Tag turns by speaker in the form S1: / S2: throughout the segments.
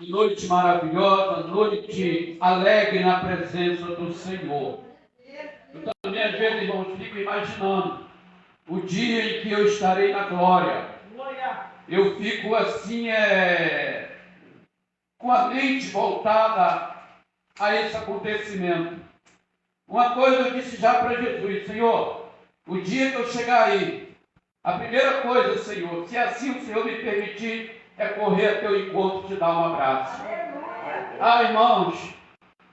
S1: Noite maravilhosa, noite alegre na presença do Senhor. Eu também, às vezes, irmãos, fico imaginando o dia em que eu estarei na glória. Eu fico assim, com a mente voltada a esse acontecimento. Uma coisa eu disse já para Jesus: Senhor, o dia que eu chegar aí, a primeira coisa, Senhor, se assim o Senhor me permitir, é correr a teu encontro e te dar um abraço. Ah, irmãos,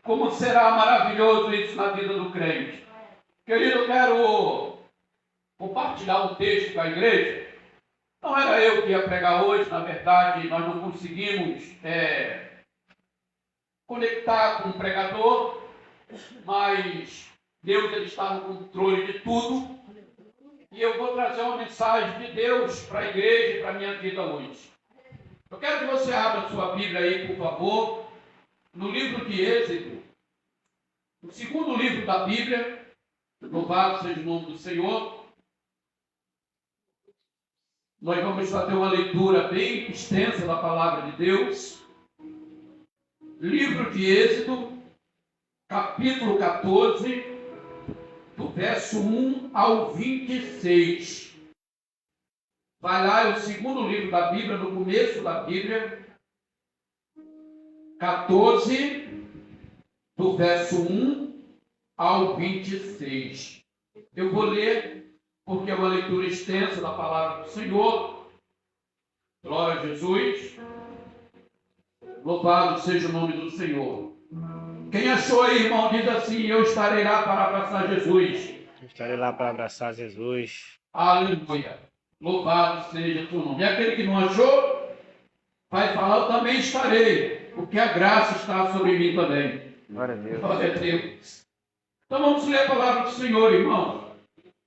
S1: como será maravilhoso isso na vida do crente. Querido, eu quero compartilhar um texto com a igreja. Não era eu que ia pregar hoje, na verdade, nós não conseguimos conectar com o pregador, mas Deus ele está no controle de tudo. E eu vou trazer uma mensagem de Deus para a igreja e para a minha vida hoje. Eu quero que você abra sua Bíblia aí, por favor, no livro de Êxodo, o segundo livro da Bíblia. Louvado seja o nome do Senhor. Nós vamos fazer uma leitura bem extensa da palavra de Deus. Livro de Êxodo, capítulo 14, do verso 1 ao 26. Vai lá, é o segundo livro da Bíblia, no começo da Bíblia, 14, do verso 1 ao 26. Eu vou ler, porque é uma leitura extensa da palavra do Senhor. Glória a Jesus. Louvado seja o nome do Senhor. Quem achou aí, irmão, diz assim: eu estarei lá para abraçar Jesus.
S2: Eu estarei lá para abraçar Jesus.
S1: Aleluia. Louvado seja o teu nome. E aquele que não achou, vai falar: eu também estarei, porque a graça está sobre mim também.
S2: Glória a Deus.
S1: Glória a Deus. Então vamos ler a palavra do Senhor, irmão.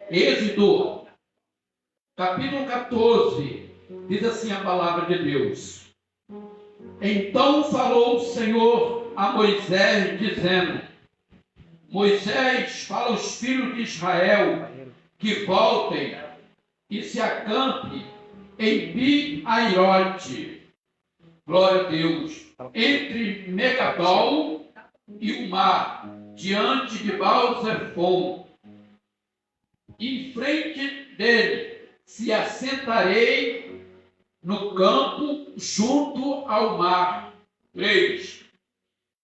S1: Êxodo, capítulo 14, diz assim a palavra de Deus: então falou o Senhor a Moisés, dizendo: Moisés, fala aos filhos de Israel que voltem e se acampe em Pi-Airote, glória a Deus, entre Megadol e o mar, diante de Baal-Zefon. Em frente dele se assentarei no campo junto ao mar. 3.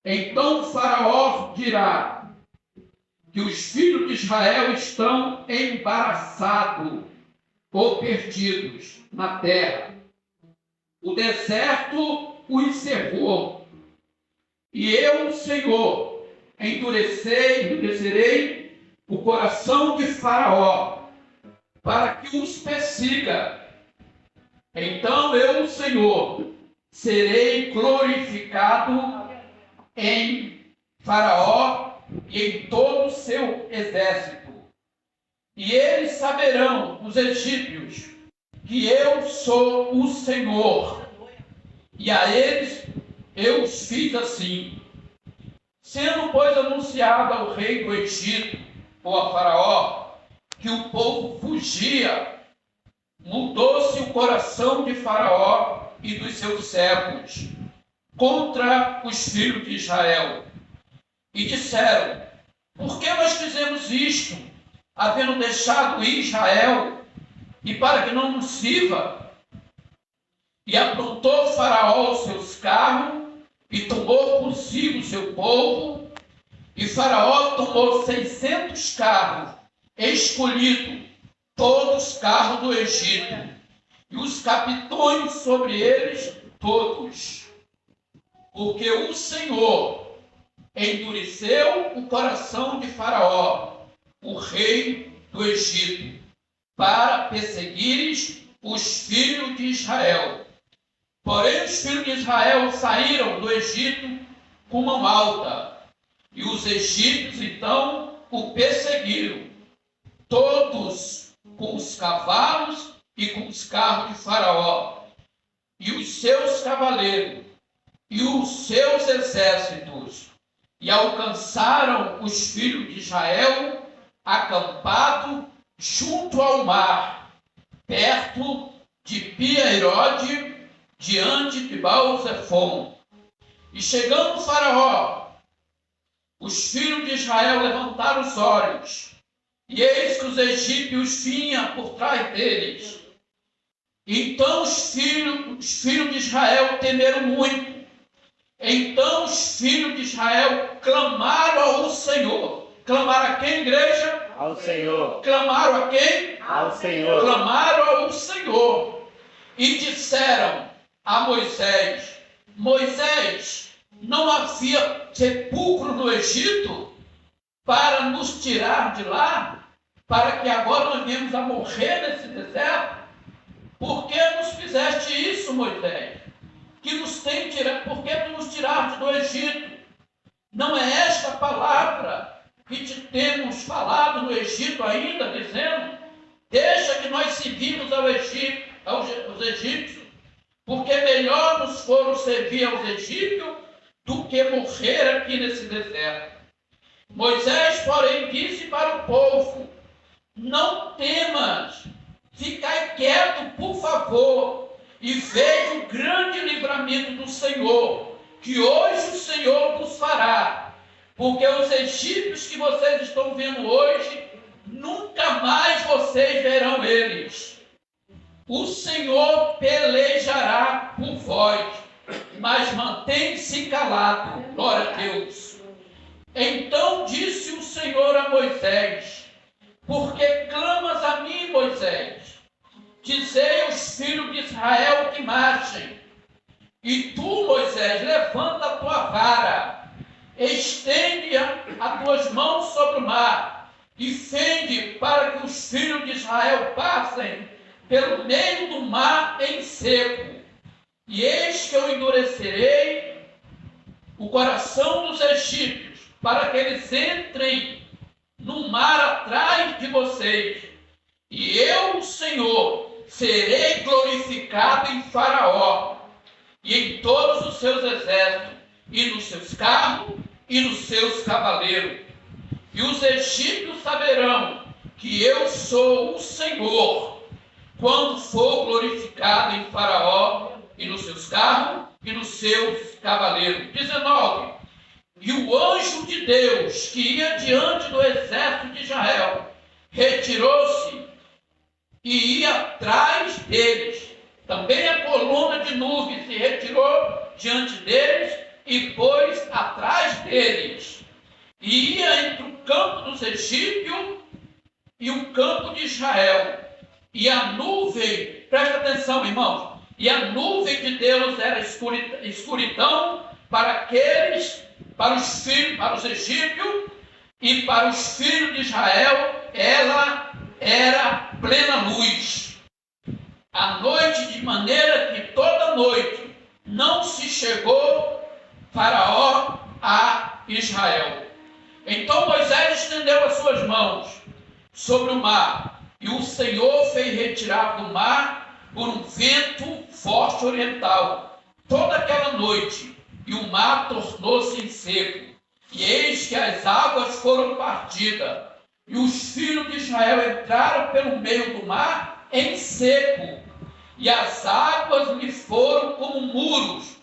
S1: Então Faraó dirá que os filhos de Israel estão embaraçados ou perdidos na terra. O deserto os cercou. E eu, Senhor, endurecerei o coração de Faraó, para que os persiga. Então eu, Senhor, serei glorificado em Faraó e em todo o seu exército. E eles saberão, os egípcios, que eu sou o Senhor. E a eles eu os fiz assim. Sendo, pois, anunciado ao rei do Egito, ou a Faraó, que o povo fugia, mudou-se o coração de Faraó e dos seus servos contra os filhos de Israel. E disseram: por que nós fizemos isto, havendo deixado Israel, e para que não nos sirva? E aprontou Faraó os seus carros, e tomou consigo o seu povo, e Faraó tomou 600 carros, escolhidos, todos carros do Egito, e os capitões sobre eles todos. Porque o Senhor endureceu o coração de Faraó, o rei do Egito, para perseguires os filhos de Israel. Porém, os filhos de Israel saíram do Egito com mão alta, e os egípcios então o perseguiram, todos com os cavalos e com os carros de Faraó, e os seus cavaleiros, e os seus exércitos, e alcançaram os filhos de Israel acampado junto ao mar, perto de Pi-Hairode, diante de Baal-Zefon. E chegando o Faraó, os filhos de Israel levantaram os olhos, e eis que os egípcios vinham por trás deles. Então os filhos de Israel temeram muito. Então os filhos de Israel clamaram ao Senhor. Clamaram a quem, igreja?
S2: Ao Senhor.
S1: Clamaram a quem?
S2: Ao Senhor.
S1: Clamaram ao Senhor. E disseram a Moisés: Moisés, não havia sepulcro no Egito para nos tirar de lá, para que agora nós venhamos a morrer nesse deserto? Por que nos fizeste isso, Moisés? Por que tu nos tiraste do Egito? Não é esta palavra que te temos falado no Egito ainda, dizendo: deixa que nós servimos aos egípcios, porque melhor nos foram servir aos egípcios do que morrer aqui nesse deserto. Moisés, porém, disse para o povo: não temas, ficai quieto, por favor, e veja o grande livramento do Senhor, que hoje o Senhor vos fará, porque os egípcios que vocês estão vendo hoje, nunca mais vocês verão eles. O Senhor pelejará por vós, mas mantém-se calado. Glória a Deus. Então disse o Senhor a Moisés: por que clamas a mim, Moisés? Dizei aos filhos de Israel que marchem. E tu, Moisés, levanta a tua vara, estende as tuas mãos sobre o mar, e fende para que os filhos de Israel passem pelo meio do mar em seco. E eis que eu endurecerei o coração dos egípcios, para que eles entrem no mar atrás de vocês. E eu, o Senhor, serei glorificado em Faraó e em todos os seus exércitos, e nos seus carros e nos seus cavaleiros. E os egípcios saberão que eu sou o Senhor, quando for glorificado em Faraó e nos seus carros e nos seus cavaleiros. 19. E o anjo de Deus, que ia diante do exército de Israel, retirou-se e ia atrás deles. Também a coluna de nuvem se retirou diante deles e pôs atrás deles. E ia entre o campo dos egípcios e o campo de Israel. E a nuvem, presta atenção, irmãos, e a nuvem de Deus era escuridão para os egípcios, e para os filhos de Israel ela era plena luz. A noite, de maneira que toda noite não se chegou Faraó a Israel. Então Moisés estendeu as suas mãos sobre o mar, e o Senhor fez retirar do mar por um vento forte oriental toda aquela noite, e o mar tornou-se em seco. E eis que as águas foram partidas, e os filhos de Israel entraram pelo meio do mar em seco, e as águas lhe foram como muros,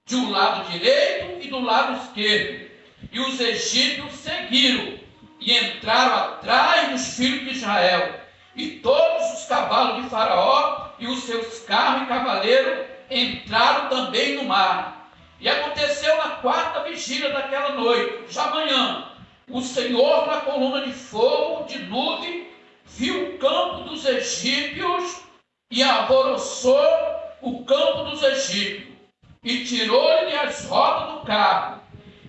S1: de um lado direito e do lado esquerdo. E os egípcios seguiram e entraram atrás dos filhos de Israel, e todos os cavalos de Faraó e os seus carros e cavaleiros entraram também no mar. E aconteceu na quarta vigília daquela noite, já amanhã, o Senhor, na coluna de fogo, de nuvem, viu o campo dos egípcios e alvoroçou o campo dos egípcios, e tirou-lhe as rodas do carro,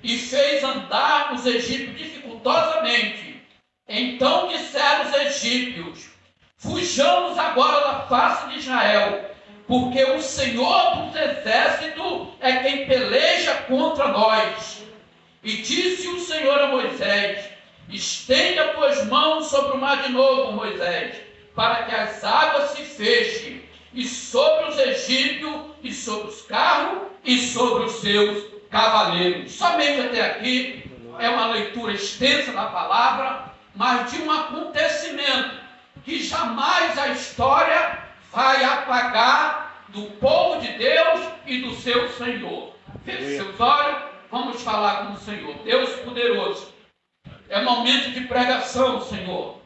S1: e fez andar os egípcios dificultosamente. Então disseram os egípcios: fujamos agora da face de Israel, porque o Senhor dos exércitos é quem peleja contra nós. E disse o Senhor a Moisés: estende as tuas mãos sobre o mar de novo, Moisés, para que as águas se fechem, e sobre os egípcios, e sobre os carros, e sobre os seus cavaleiros. Somente até aqui é uma leitura extensa da palavra, mas de um acontecimento que jamais a história vai apagar do povo de Deus e do seu Senhor. Feche seus olhos, vamos falar com o Senhor. Deus poderoso, é momento de pregação, Senhor.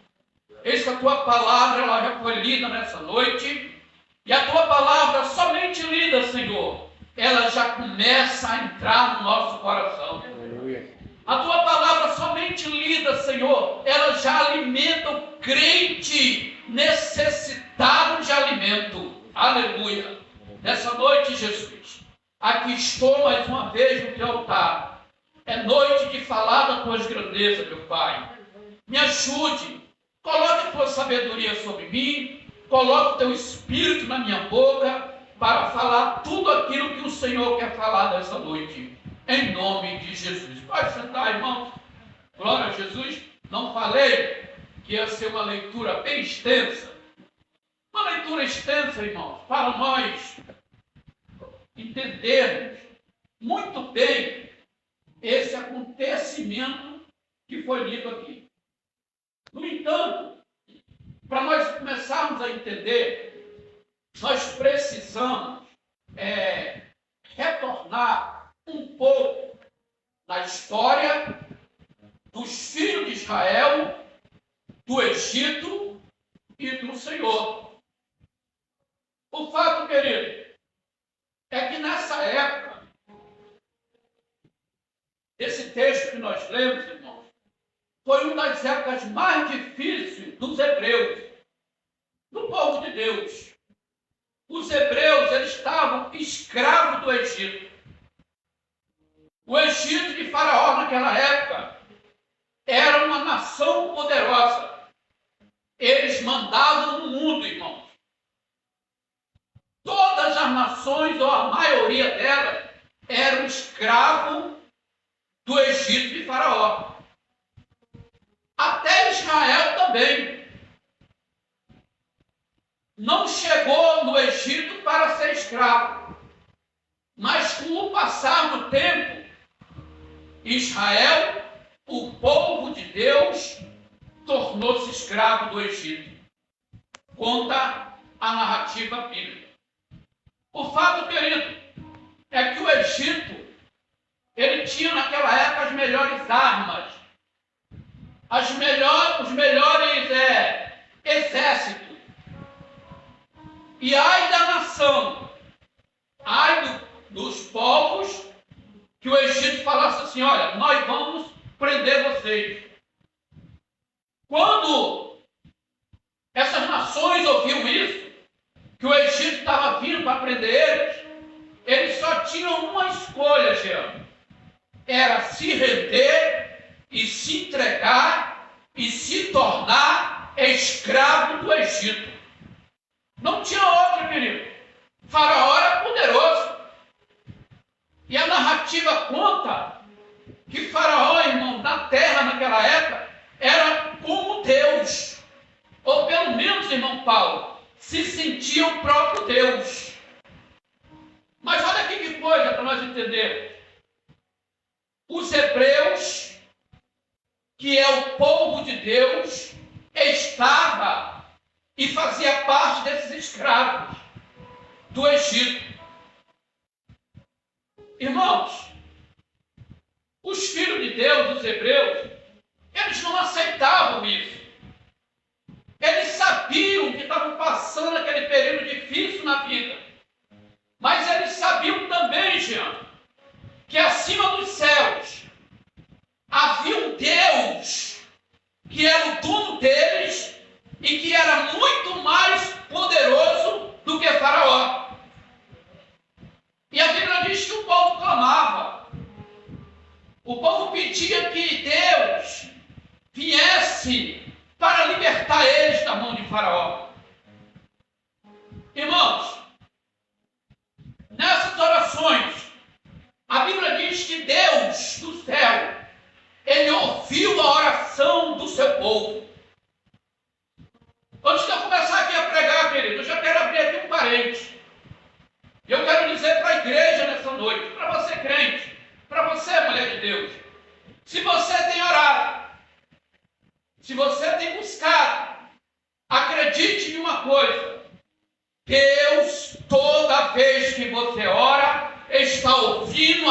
S1: Eis que a tua palavra ela já foi lida nessa noite, e a tua palavra somente lida, Senhor, ela já começa a entrar no nosso coração.
S2: Aleluia.
S1: A tua palavra somente lida, Senhor, ela já alimenta o crente necessitado de alimento. Aleluia. Nessa noite, Jesus, aqui estou mais uma vez no teu altar. É noite de falar das tuas grandezas, meu Pai. Me ajude. Coloque a tua sabedoria sobre mim. Coloque o teu espírito na minha boca para falar tudo aquilo que o Senhor quer falar nessa noite. Em nome de Jesus. Pode sentar, irmãos. Glória a Jesus. Não falei que ia ser uma leitura bem extensa. Uma leitura extensa, irmãos, para nós entendermos muito bem esse acontecimento que foi lido aqui. No entanto, para nós começarmos a entender, nós precisamos retornar um pouco na história dos filhos de Israel, do Egito e do Senhor. O fato, querido, é que nessa época, esse texto que nós lemos, irmãos, foi uma das épocas mais difíceis dos hebreus, do povo de Deus. Os hebreus, eles estavam escravos do Egito. O Egito de Faraó, naquela época, era uma nação poderosa. Eles mandavam no mundo, irmãos. Todas as nações, ou a maioria delas, eram escravos do Egito de Faraó. Até Israel também não chegou no Egito para ser escravo. Mas com o passar do tempo, Israel, o povo de Deus, tornou-se escravo do Egito. Conta a narrativa bíblica. O fato, querido, é que o Egito, ele tinha naquela época as melhores armas, os melhores exércitos. E ai da nação, ai dos povos, que o Egito falasse assim, olha, nós vamos prender vocês. Quando essas nações ouviam isso, que o Egito estava vindo para prender eles só tinham uma escolha, Jean. Era se render e se entregar e se tornar escravo do Egito. Não tinha outra, querido. Faraó era poderoso. E a narrativa conta que Faraó, irmão, na terra naquela época, era como Deus. Ou pelo menos, irmão Paulo, se sentia o próprio Deus. Mas olha aqui que coisa para nós entendermos. Os hebreus, que é o povo de Deus, estava e fazia parte desses escravos do Egito. Irmãos, os filhos de Deus, os hebreus, eles não aceitavam isso. Eles sabiam que estavam passando aquele período difícil na vida. Mas eles sabiam também, Jean, que acima dos céus havia um Deus que era o dono deles e que era muito mais poderoso do que Faraó. E a Bíblia diz que o povo clamava. O povo pedia que Deus viesse para libertar eles da mão de Faraó. Irmãos, nessas orações, a Bíblia diz que Deus do céu, Ele ouviu a oração do seu povo. Antes de eu começar aqui a pregar, querido, eu já quero abrir aqui um parênteses. Eu quero dizer para a igreja nessa noite, para você crente, para você mulher de Deus, se você tem orado, se você tem buscado, acredite em uma coisa, Deus, toda vez que você ora, está ouvindo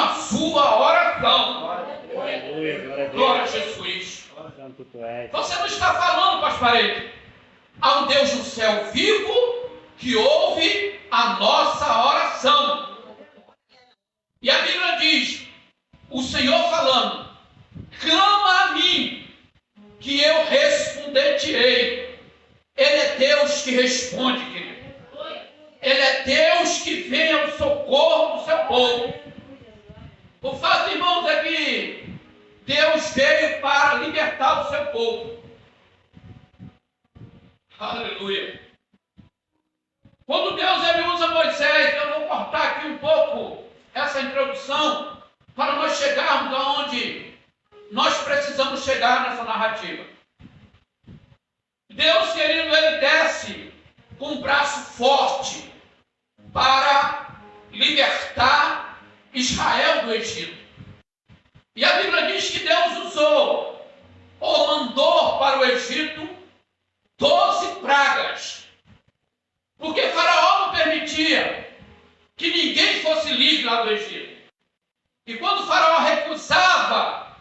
S1: sua oração.
S2: Aleluia, glória a Deus.
S1: Glória a Jesus.
S2: Santo tu és.
S1: Você não está falando, pastor, há um Deus no céu vivo que ouve a nossa oração. E a Bíblia diz, o Senhor falando, clama a mim, que eu responder-te-ei. Ele é Deus que responde, querido. Ele é Deus que vem ao socorro do seu povo. O fato, irmãos, é que Deus veio para libertar o seu povo. Aleluia. Quando Deus ele usa Moisés, eu vou cortar aqui um pouco essa introdução para nós chegarmos aonde nós precisamos chegar nessa narrativa. Deus, querido, ele desce com um braço forte para libertar Israel do Egito. E a Bíblia diz que Deus usou ou mandou para o Egito 12 pragas. Porque Faraó não permitia que ninguém fosse livre lá do Egito. E quando Faraó recusava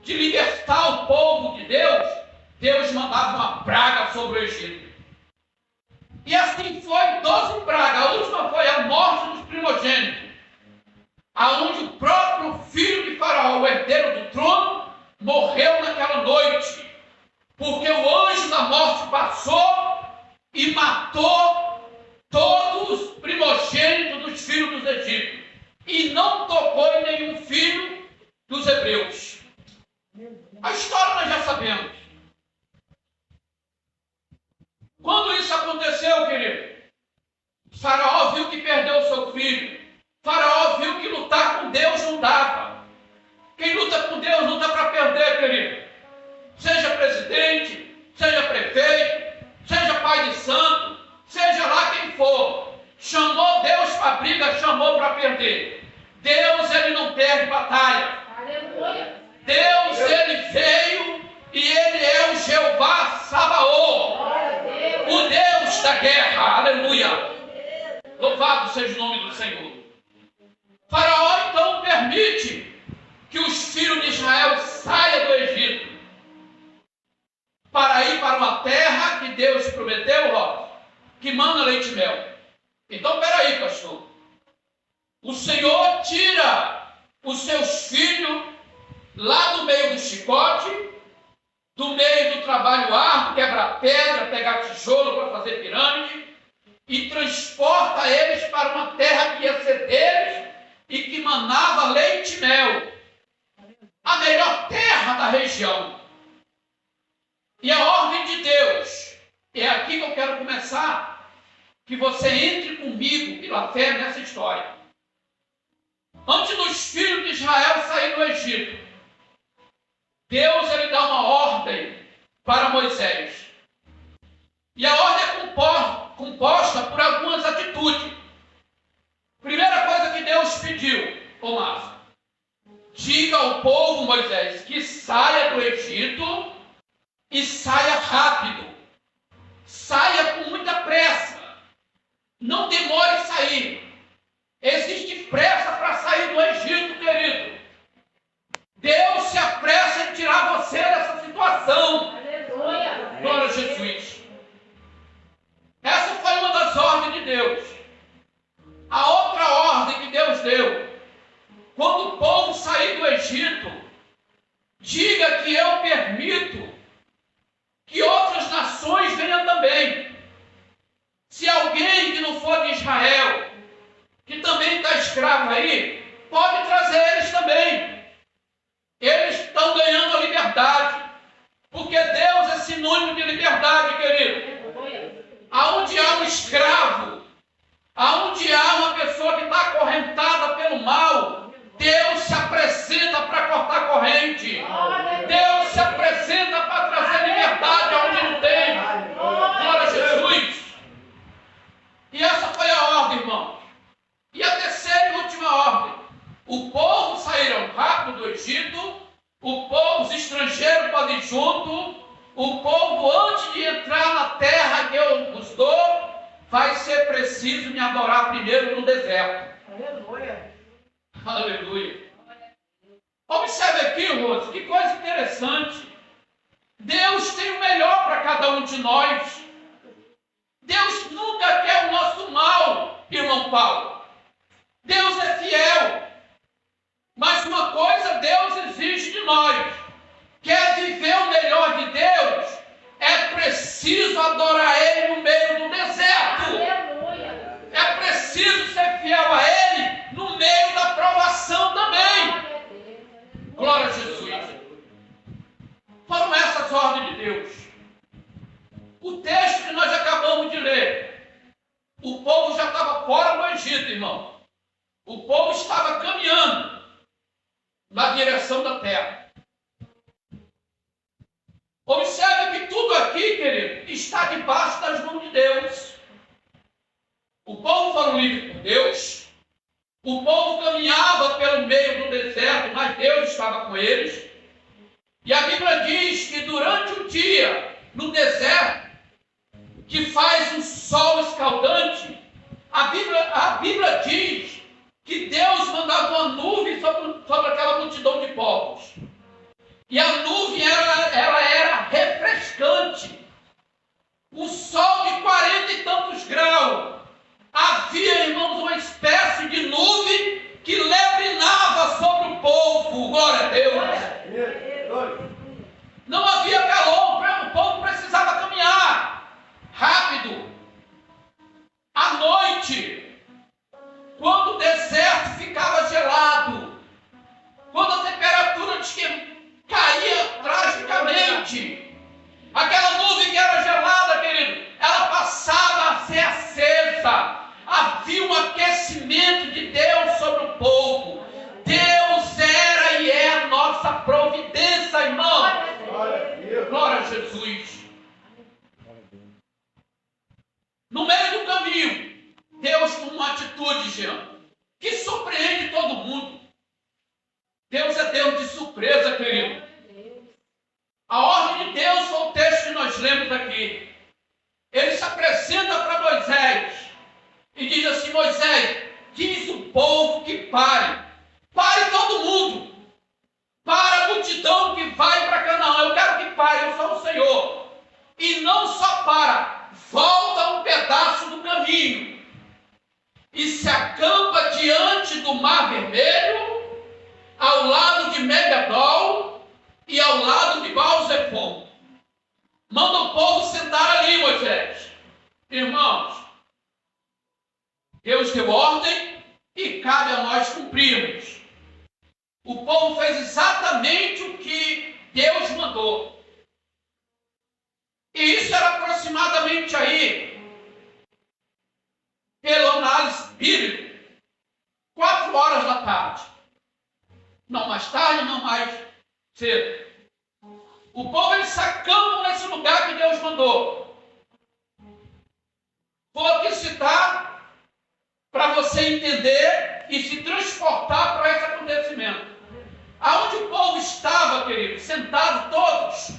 S1: de libertar o povo de Deus, Deus mandava uma praga sobre o Egito. E assim foi 12 pragas. A última foi a morte dos primogênitos, aonde o próprio filho de Faraó, o herdeiro do trono, morreu naquela noite, porque o anjo da morte passou e matou todos os primogênitos dos filhos dos egípcios, e não tocou em nenhum filho dos hebreus. A história nós já sabemos. Quando isso aconteceu, querido, Faraó viu que perdeu o seu filho. Faraó viu que lutar com Deus não dava. Quem luta com Deus não dá para perder, querido. Seja presidente, seja prefeito, seja pai de santo, seja lá quem for. Chamou Deus para briga, chamou para perder. Deus, ele não perde batalha. Aleluia. Deus, ele veio e ele é o Jeová Sabaoth, o Deus da guerra. Aleluia. Louvado seja o nome do Senhor. Faraó então permite que os filhos de Israel saiam do Egito para ir para uma terra que Deus prometeu, ó, que manda leite e mel. Então, peraí, pastor. O Senhor tira os seus filhos lá do meio do chicote, do meio do trabalho árduo, quebrar pedra, pegar tijolo para fazer pirâmide, e transporta eles para uma terra que ia ser deles e que manava leite e mel. A melhor terra da região. E a ordem de Deus, é aqui que eu quero começar, que você entre comigo pela fé nessa história. Antes dos filhos de Israel saírem do Egito, Deus ele dá uma ordem para Moisés. E a ordem é composta por algumas atitudes. Primeira coisa que Deus pediu, ô Márcio, diga ao povo, Moisés, que saia do Egito e saia rápido. Saia com muita pressa. Não demore em sair. Existe pressa para sair do Egito, querido. Deus se apressa em tirar você dessa situação. Aleluia. Glória a Jesus. Essa foi uma das ordens de Deus. A outra ordem que Deus deu, quando o povo sair do Egito, diga que eu permito que outras nações venham também. Se alguém que não for de Israel, que também está escravo aí, pode trazer eles também. Eles estão ganhando a liberdade, porque Deus é sinônimo de liberdade, querido. Aonde há um escravo, aonde há uma pessoa que está acorrentada pelo mal, Deus se apresenta para cortar a corrente. Deus se apresenta para trazer liberdade aonde não tem. Glória a Jesus. E essa foi a ordem, irmão. E a terceira e última ordem. O povo saíram rápido do Egito, o povo, os estrangeiros podem ir junto, o povo, antes de entrar na terra que eu vos dou, vai ser preciso me adorar primeiro no deserto. Aleluia. Aleluia. Observe aqui, Rose, que coisa interessante. Deus tem o melhor para cada um de nós. Deus nunca quer o nosso mal, irmão Paulo. Deus é fiel. Mas uma coisa Deus exige de nós. Quer viver o melhor de Deus? É preciso adorar Ele no meio do deserto.
S3: Aleluia.
S1: É preciso ser fiel a Ele no meio da provação também. Glória a Jesus. Foram essas ordens de Deus. O texto que nós acabamos de ler. O povo já estava fora do Egito, irmão. O povo estava caminhando na direção da terra. Observe que tudo aqui, querido, está debaixo das mãos de Deus. O povo foram livres por Deus. O povo caminhava pelo meio do deserto, mas Deus estava com eles. E a Bíblia diz que durante o dia, no deserto, que faz um sol escaldante, a Bíblia diz que Deus mandava uma nuvem sobre aquela multidão de povos. E a nuvem ela era refrescante. O sol de 40 e tantos graus. Havia, irmãos, uma espécie de nuvem que lebrinava sobre o povo. Glória a Deus. Não havia calor, o povo precisava caminhar rápido. À noite, quando o deserto ficava gelado, quando a temperatura caía drasticamente, aquela nuvem que era gelada, querido, ela passava a ser acesa. Havia um aquecimento de Deus sobre o povo. Deus era e é a nossa providência, irmão. Glória a Jesus. No meio do caminho, Deus com uma atitude, Jean, que surpreende todo mundo. Deus é Deus de surpresa, querido. A ordem de Deus foi o texto que nós lemos aqui. Ele se apresenta para Moisés e diz assim: Moisés, diz o povo que pare. Pare todo mundo. Para a multidão que vai para Canaã. Eu quero que pare, eu sou o Senhor. E não só para, volta um pedaço do caminho e se acampa diante do Mar Vermelho, ao lado de Megidol e ao lado de Baal-Zephon. Manda o povo sentar ali, Moisés. Irmãos, Deus deu ordem e cabe a nós cumprirmos. O povo fez exatamente o que Deus mandou. E isso era aproximadamente aí, pela análise bíblica, 4 horas da tarde. Não mais tarde, não mais cedo. O povo, eles se acampam nesse lugar que Deus mandou. Vou aqui citar para você entender e se transportar para esse acontecimento. Aonde o povo estava, querido, sentados todos,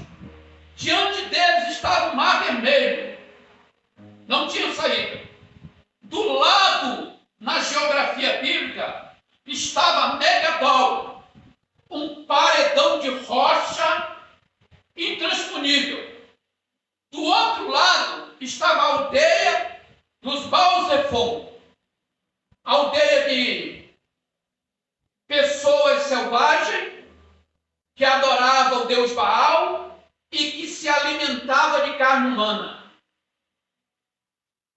S1: diante deles estava o Mar Vermelho. Não tinha saída. Do lado, na geografia bíblica, estava Megidol, um paredão de rocha intransponível. Do outro lado estava a aldeia dos Baal-Zephon, aldeia de pessoas selvagens que adoravam o Deus Baal e que se alimentavam de carne humana.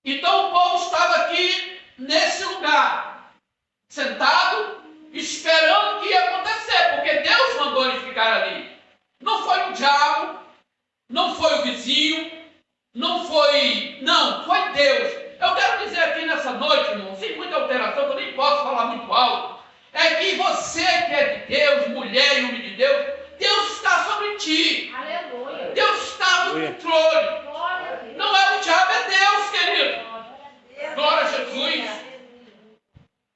S1: Então o povo estava aqui nesse lugar, sentado, esperando o que ia acontecer, porque Deus mandou eles ficar ali. Não foi o diabo, não foi o vizinho, não, foi Deus. Eu quero dizer aqui nessa noite, irmão, sem muita alteração, eu nem posso falar muito alto, é que você que é de Deus, mulher e homem de Deus, Deus está sobre ti.
S3: Aleluia.
S1: Deus está no controle. Não é o diabo, é Deus, querido. Glória a Jesus.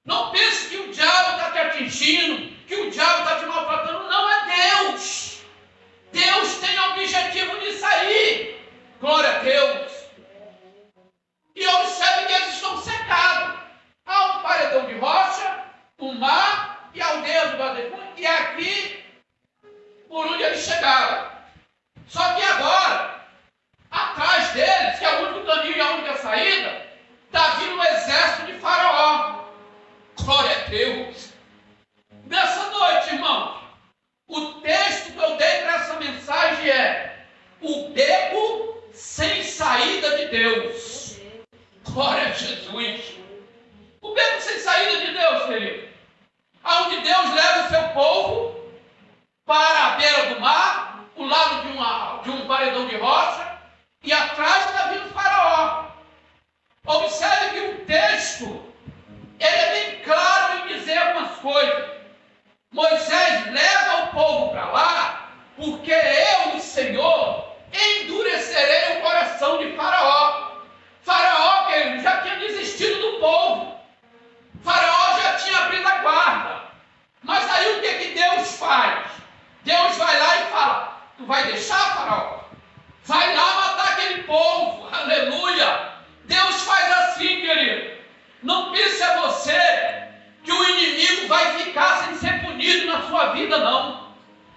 S1: Não pense que o diabo está te atingindo, que o diabo está te maltratando. Não, é Deus. Deus tem o objetivo disso aí. Glória a Deus. E observe que eles estão secados. Há um paredão de rocha, um mar e aqui por onde eles chegaram. Só que agora, atrás deles, que é o único caminho e a única saída, está vindo o exército de Faraó. Glória a Deus. Nessa noite, irmãos, o texto que eu dei para essa mensagem é o beco sem saída de Deus. Glória a Jesus. O beco sem saída de Deus, querido. Onde Deus leva o seu povo para a beira do mar, o lado de um paredão de rocha, e atrás está vindo Faraó. Observe que o texto ele é bem claro em dizer algumas coisas. Moisés leva o povo para lá, porque eu, o Senhor, endurecerei o coração de Faraó. Faraó, querido, já tinha desistido do povo. Faraó já tinha abrido a guarda. Mas aí o que Deus faz? Deus vai lá e fala: tu vai deixar, Faraó? Vai lá matar aquele povo. Aleluia! Deus faz assim, querido. Não pense a você que o inimigo vai ficar sem ser punido na sua vida, não.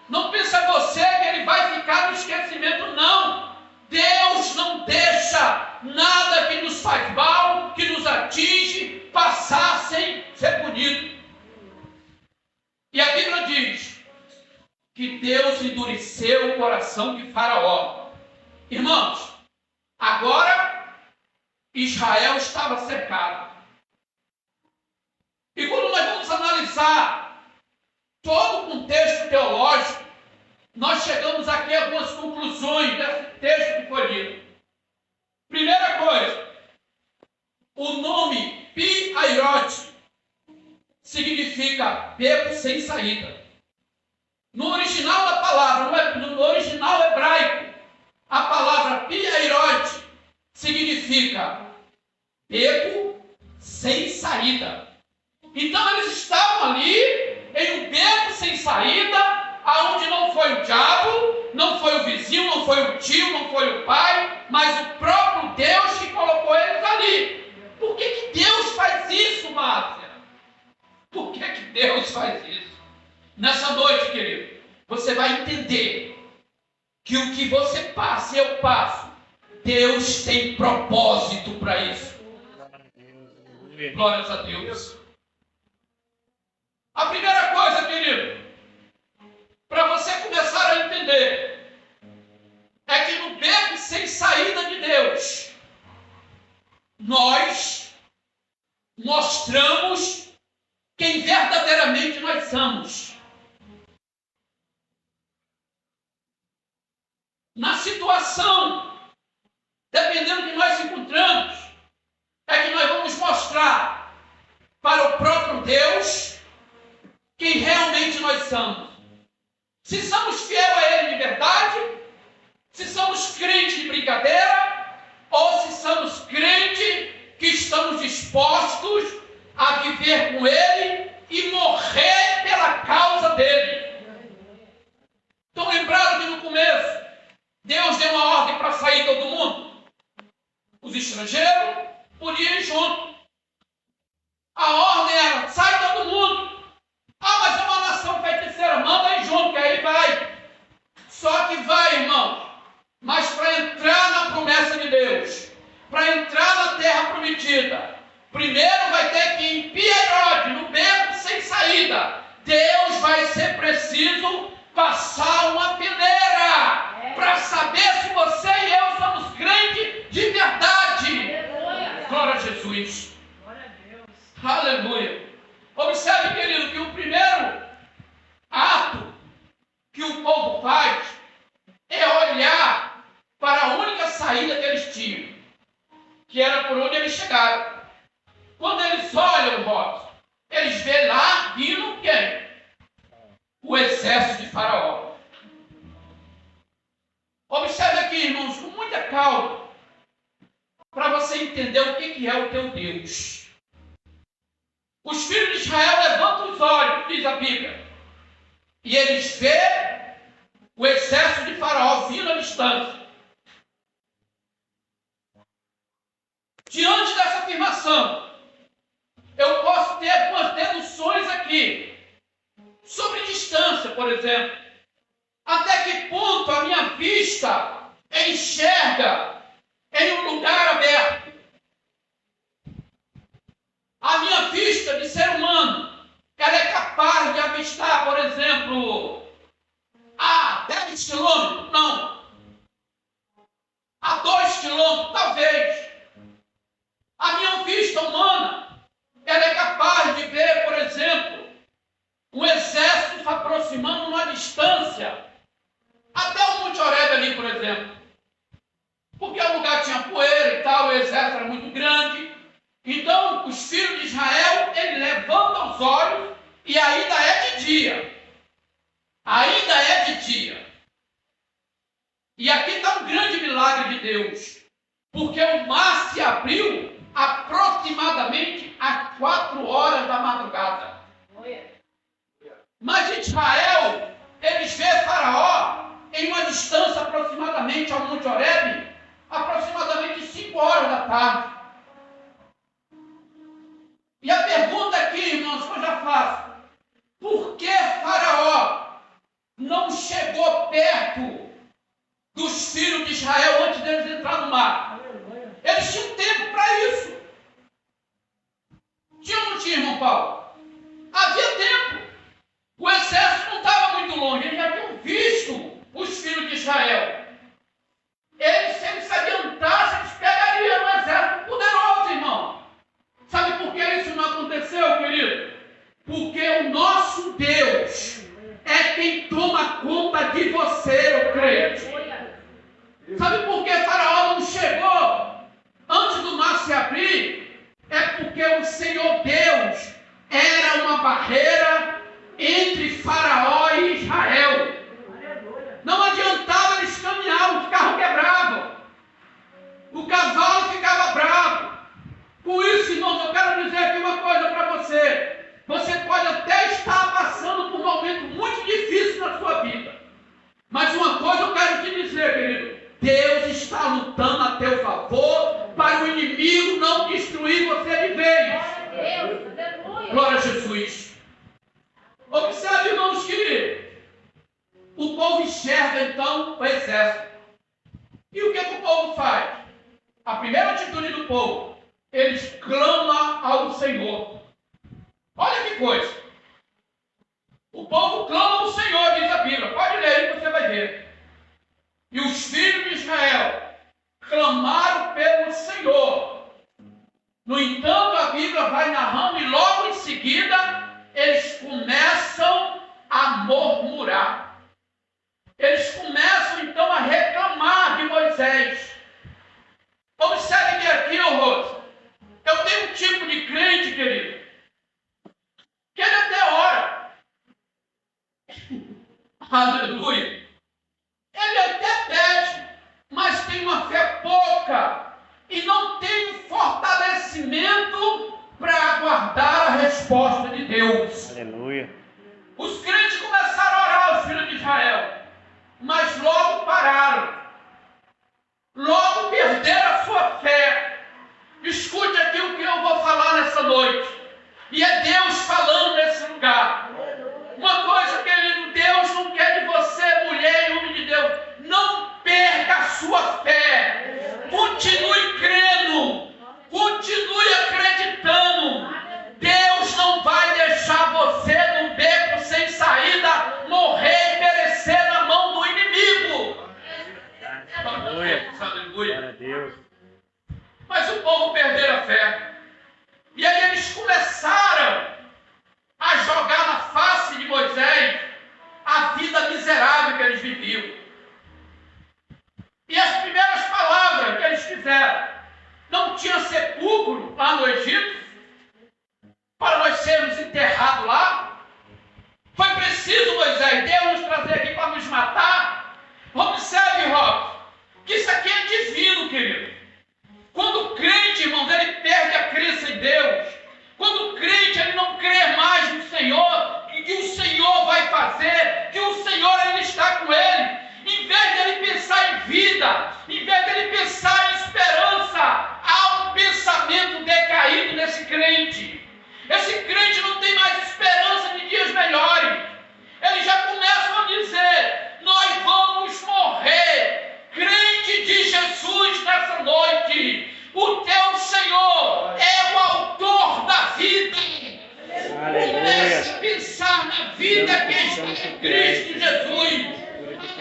S1: Não pense a você que ele vai ficar no esquecimento, não. Deus não deixa nada que nos faz mal, que nos atinge, passar sem ser punido. E a Bíblia diz que Deus endureceu o coração de Faraó. Irmãos, agora Israel estava cercado. E quando nós vamos analisar todo o contexto teológico, nós chegamos aqui a algumas conclusões desse texto que foi lido. Primeira coisa, o nome Pi-Hahirote significa beco sem saída. No original da palavra, no original hebraico, a palavra Pi-Hahirote significa beco sem saída. Então eles estavam ali em um beco sem saída, aonde não foi o diabo, não foi o vizinho, não foi o tio, não foi o pai, mas o próprio Deus que colocou eles ali. Por que Deus faz isso, Márcia? Por que Deus faz isso? Nessa noite, querido, você vai entender que o que você passa e eu passo, Deus tem propósito para isso. Glórias a Deus. A primeira coisa, querido, para você começar a entender, é que no beco sem saída de Deus, nós mostramos quem verdadeiramente nós somos. Na situação, dependendo de nós encontramos, é que nós vamos mostrar para o próprio Deus quem realmente nós somos. Se somos fiéis a Ele de verdade, se somos crentes de brincadeira, ou se somos crentes que estamos dispostos a viver com Ele e morrer pela causa dele. Estão lembrados que no começo Deus deu uma ordem para sair todo mundo? Os estrangeiros podiam ir junto. A ordem era: sai todo mundo. Ah, mas é uma nação feiticeira, manda aí junto, que aí vai. Só que vai, irmão. Mas para entrar na promessa de Deus, para entrar na terra prometida, primeiro vai ter que ir em Pi-Hahirote, no beco sem saída. Deus vai ser preciso passar uma peneira para saber se você e eu somos crentes de verdade. Glória a Jesus.
S3: Glória a Deus.
S1: Aleluia. Observe, querido, que o primeiro ato que o povo faz é olhar para a única saída que eles tinham, que era por onde eles chegaram. Quando eles olham, Robson, eles vêem lá vindo quem? O exército de Faraó. Observe aqui, irmãos, com muita calma, para você entender o que é o teu Deus. Os filhos de Israel levantam os olhos, diz a Bíblia, e eles vêem o exército de Faraó vindo à distância. Diante dessa afirmação, eu posso ter algumas deduções aqui sobre distância. por exemplo. Até que ponto a minha vista enxerga em um lugar aberto? A minha vista de ser humano, ela é capaz de avistar, por exemplo, a 10 quilômetros? Não. A 2 quilômetros? Talvez. A minha vista humana, ela é capaz de ver, por exemplo, um exército se aproximando numa distância, até o Monte Horebe ali, por exemplo. Porque o lugar tinha poeira e tal, o exército era muito grande. Então, os filhos de Israel, eles levantam os olhos e ainda é de dia. Ainda é de dia. E aqui está um grande milagre de Deus. Porque o mar se abriu aproximadamente às 4 horas da madrugada. Mas Israel, eles vê Faraó em uma distância aproximadamente ao Monte Horebe, aproximadamente 5 horas da tarde. E a pergunta aqui, irmãos, que eu já faço: por que Faraó não chegou perto dos filhos de Israel antes deles entrar no mar? Eles tinham tempo para isso. Tinha ou não tinha, irmão Paulo? Havia tempo. O exército não estava muito longe. Eles já tinham visto os filhos de Israel. Eles, se eles se adiantassem, eles pegariam um exército poderoso, irmão. Sabe por que isso não aconteceu, querido? Porque o nosso Deus é quem toma conta de você, eu creio. Sabe por que Faraó não chegou antes do mar se abrir? É porque o Senhor Deus era uma barreira entre Faraó e Israel. Não adiantava eles caminhar, os carros quebravam. O cavalo ficava bravo. Por isso, irmãos, eu quero dizer aqui uma coisa para você. Você pode até estar passando por um momento muito difícil na sua vida. Mas uma coisa eu quero te dizer, querido. Deus está lutando a teu favor para o inimigo não destruir você de vez. Glória a Jesus. Observe, irmãos, que o povo enxerga então o exército. E o que o povo faz? A primeira atitude do povo, eles clamam ao Senhor. Olha que coisa. O povo clama ao Senhor, diz a Bíblia. Pode ler aí que você vai ver. E os filhos de Israel clamaram pelo Senhor. No entanto, a Bíblia vai narrando e logo em seguida eles começam a murmurar. Eles começam então a reclamar de Moisés. Observe que aqui, Rose, eu tenho um tipo de crente, querido, que ele até ora. Aleluia. Ele até pede, mas tem uma fé pouca e não tem um fortalecimento para aguardar a resposta de Deus.
S2: Aleluia.
S1: Os crentes começaram a orar aos filhos de Israel, mas logo pararam. Logo perderam a sua fé. Escute aqui o que eu vou falar nessa noite. E é Deus falando nesse lugar. Uma coisa, querido, Deus não quer de você, mulher e homem de Deus. Não perca a sua fé. Continue crendo. Continue acreditando. Deus não vai deixar você num beco sem saída, morrer e perecer na mão do inimigo.
S2: Aleluia.
S1: Aleluia.
S2: Glória a Deus.
S1: Mas o povo perdeu a fé. E aí eles começaram a jogar na face de Moisés a vida miserável que eles viviam. E as primeiras palavras que eles fizeram na vida que está em Cristo Jesus.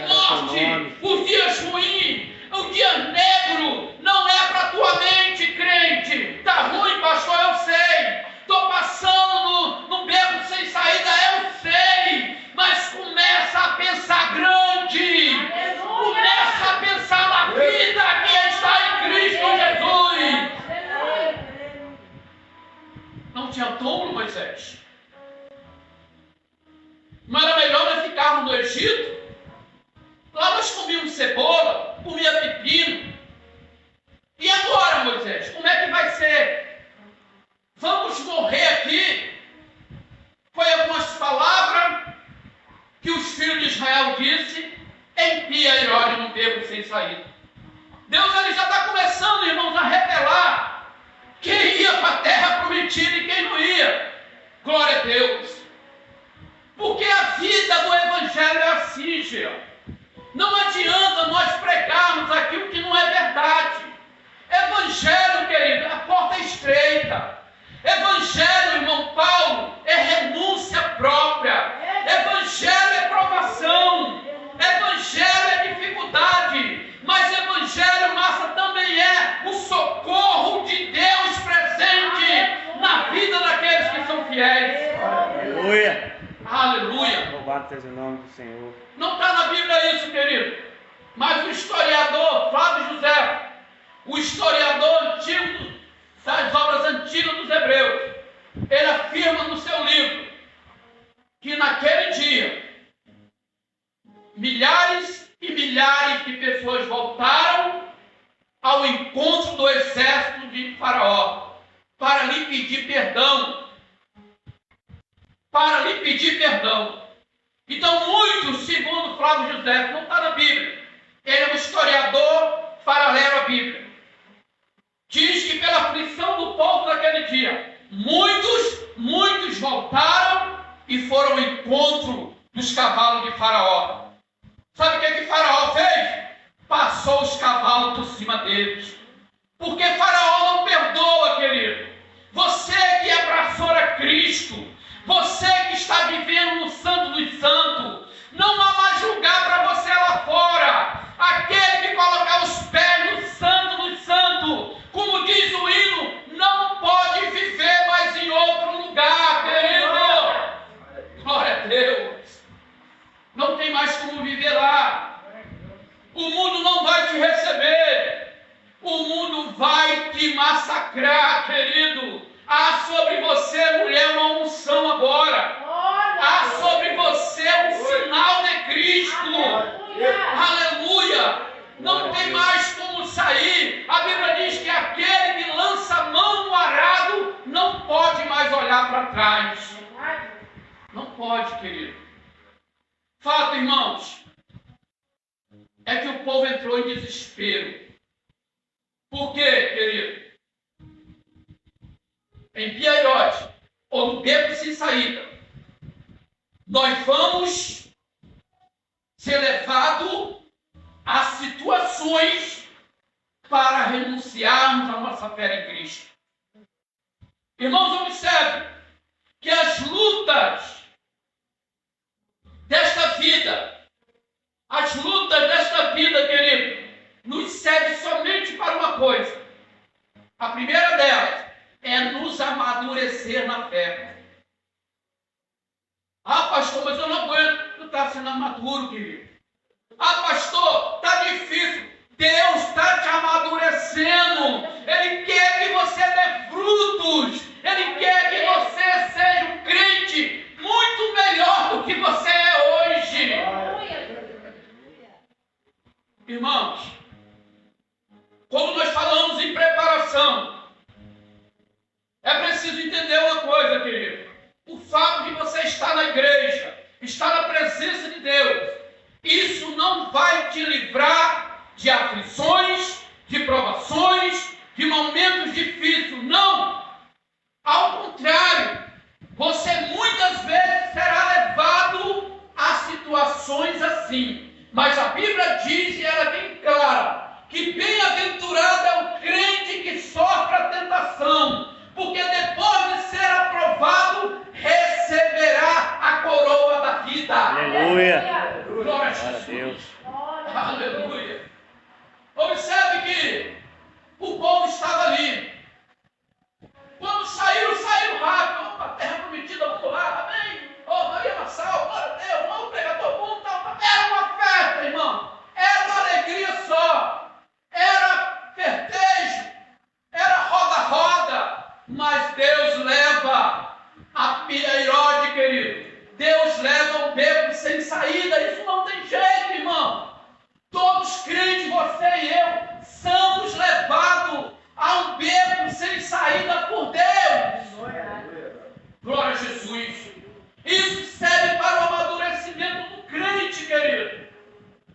S1: Morte, os dias ruins, o dia negro, não é para tua mente, crente. Tá ruim, pastor, eu sei. Estou passando no beco sem saída, eu sei. Mas começa a pensar grande. Começa a pensar na vida que está em Cristo Jesus. Não tinha túmulo, Moisés. Não era melhor nós ficarmos no Egito? Lá nós comíamos cebola, comia pepino. E agora, Moisés, como é que vai ser? Vamos morrer aqui? Foi algumas palavras que os filhos de Israel disse em Pi-Hahirote, num beco sem saída. Deus ele já está começando, irmãos, a revelar quem ia para a terra prometida e quem não ia. Glória a Deus. Porque a vida do Evangelho é assim, Gê. Não adianta nós pregarmos aquilo que não é verdade. Evangelho, querido, a porta é estreita. Evangelho, irmão Paulo, é renúncia própria. Evangelho é provação. Evangelho é dificuldade. Mas Evangelho, massa, também é o socorro de Deus presente na vida daqueles que são fiéis.
S2: Aleluia.
S1: Aleluia.
S2: Louvado seja o nome do Senhor.
S1: Não está na Bíblia isso, querido. Mas o historiador Flávio José, o historiador antigo das obras antigas dos Hebreus, ele afirma no seu livro que naquele dia milhares e milhares de pessoas voltaram ao encontro do exército de Faraó para lhe pedir perdão. Para lhe pedir perdão. Então, muitos, segundo Flávio José, não está na Bíblia, ele é um historiador paralelo à Bíblia, diz que pela aflição do povo naquele dia, muitos voltaram e foram ao encontro dos cavalos de Faraó. Sabe o que Faraó fez? Passou os cavalos por cima deles. Porque Faraó não perdoa, querido. Você que abraçou a Cristo, você que está vivendo no Santo dos Santos, não há mais lugar para você lá fora. Aquele que colocar os pés no Santo dos Santos, como diz o hino, não pode viver mais em outro lugar, querido. Glória a Deus. Não tem mais como viver lá. O mundo não vai te receber. O mundo vai te massacrar, querido. Há sobre você, mulher, uma unção agora. Há sobre você um sinal de Cristo. Aleluia. Não tem mais como sair. A Bíblia diz que aquele que lança a mão no arado não pode mais olhar para trás. Não pode, querido. Fato, irmãos, é que o povo entrou em desespero. Por quê, querido? Em Pi-Hahirote, ou no beco sem saída, nós vamos ser levados a situações para renunciarmos à nossa fé em Cristo. Irmãos, observe que as lutas desta vida, querido, nos serve somente para uma coisa. A primeira delas é nos amadurecer na fé. Ah, pastor, mas eu não aguento. Tu está sendo maduro, querido. Ah, pastor, está difícil. Deus está te amadurecendo. Ele quer que você dê frutos. Ele quer que você seja um crente muito melhor do que você é hoje. Irmãos, quando nós falamos em preparação, é preciso entender uma coisa, querido. O fato de você estar na igreja, estar na presença de Deus, isso não vai te livrar de aflições, de provações, de momentos difíceis. Não! Ao contrário, você muitas vezes será levado a situações assim. Mas a Bíblia diz, e ela é bem clara, que bem-aventurado é o crente que sofre a tentação, porque depois de ser aprovado, receberá a coroa
S2: Aleluia.
S1: Glória a
S2: Glória a
S1: Jesus.
S2: Deus.
S1: Aleluia. Observe que o povo estava ali. Quando saíram rápido. Opa, terra prometida, vamos lá, amém. Oh, Maria Massal, glória a Deus, vamos pregar todo mundo, tal. Era uma festa, irmão. Era uma alegria só. Era festejo. Era roda-roda. Mas Deus leva a Herodes, querido. Deus leva o beco sem saída. Isso não tem jeito, irmão. Todos crentes, você e eu, somos levados a um beco sem saída por Deus. Glória a Jesus. Isso serve para o amadurecimento do crente, querido.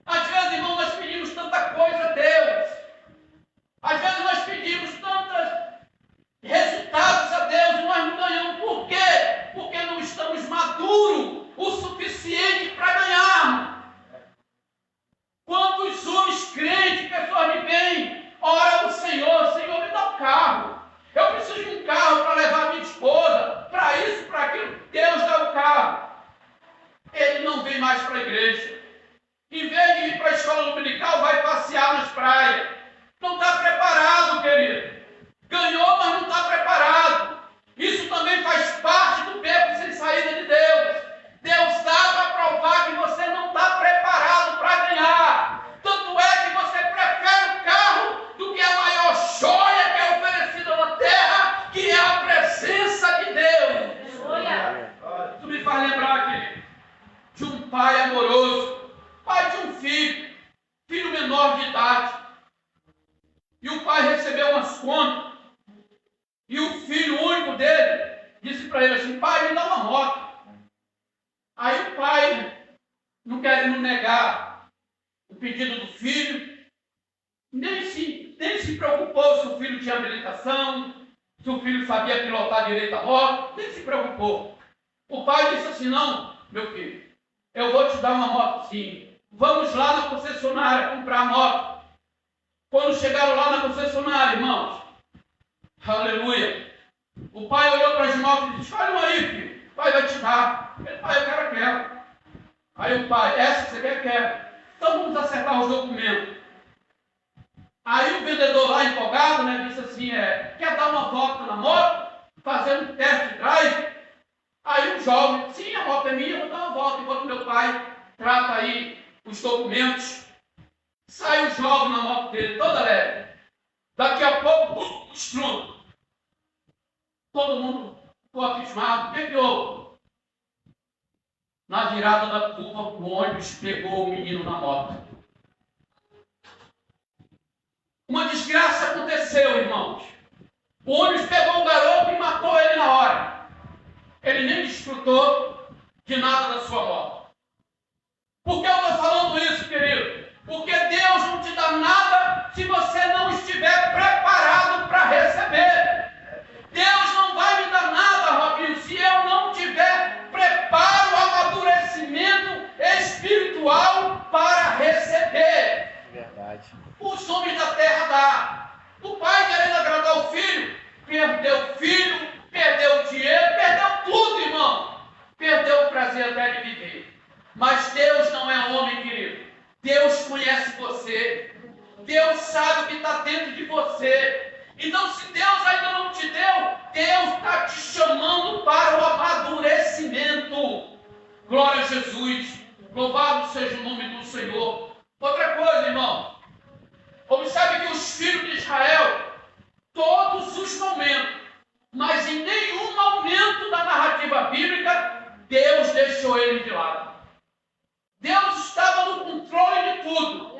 S1: Às vezes, irmão, nós pedimos tanta coisa a Deus. Às vezes nós pedimos tantos resultados a Deus e nós não ganhamos. Por quê? Porque não estamos maduros o suficiente para ganhar. Quantos homens crentes, pessoas de bem, oram ao Senhor, Senhor, me dá um carro. Eu preciso de um carro para levar a minha esposa, para isso, para aquilo. Deus dá o carro. Ele não vem mais para a igreja. Em vez de ir para a escola dominical, vai passear nas praias. Não está preparado, querido. Ganhou, mas não está preparado. Isso também faz parte do beco sem saída de Deus. Deus dá para provar que você não está preparado para ganhar. Tanto é que você prefere o carro do que a maior joia que é oferecida na terra, que é a presença de Deus. Isso me faz lembrar aqui de um pai amoroso, pai de um filho menor de idade. E o pai recebeu umas contas. E o filho único dele disse para ele assim: pai, me dá uma moto. Aí o pai, não querendo negar o pedido do filho, nem se preocupou se o filho tinha habilitação, se o filho sabia pilotar direito a moto, nem se preocupou. O pai disse assim: não, meu filho, eu vou te dar uma moto sim. Vamos lá na concessionária comprar a moto. Quando chegaram lá na concessionária, irmãos, aleluia, o pai olhou para as motos e disse: escolhe uma aí, filho. O pai vai te dar. Ele: pai, eu quero aquela. Aí o pai: essa você quer? Quero. Então vamos acertar os documentos. Aí o vendedor lá empolgado, né, disse assim: quer dar uma volta na moto? Fazer um test drive? Aí o jovem: sim, a moto é minha, eu vou dar uma volta enquanto meu pai trata aí os documentos. Sai o jovem na moto dele, toda leve. Daqui a pouco, estrondo. Todo mundo ficou abismado. O que houve? Na virada da curva, o ônibus pegou o menino na moto. Uma desgraça aconteceu, irmãos. O ônibus pegou o garoto e matou ele na hora. Ele nem desfrutou de nada da sua moto. Por que eu estou falando isso, querido? Porque Deus não te dá nada se você não estiver preparado para receber. Deus não vai me dar nada, Robinho, se eu não tiver preparo, amadurecimento espiritual para receber.
S2: Verdade.
S1: Os homens da terra dá. O pai querendo agradar o filho, perdeu o filho, perdeu o dinheiro, perdeu tudo, irmão. Perdeu o prazer até de viver. Mas Deus não é homem, querido. Deus conhece você. Deus sabe o que está dentro de você. Então, se Deus ainda não te deu, Deus está te chamando para o amadurecimento. Glória a Jesus. Louvado seja o nome do Senhor. Outra coisa, irmão. Observe que os filhos de Israel, todos os momentos, mas em nenhum momento da narrativa bíblica, Deus deixou eles de lado. Deus estava no controle de tudo.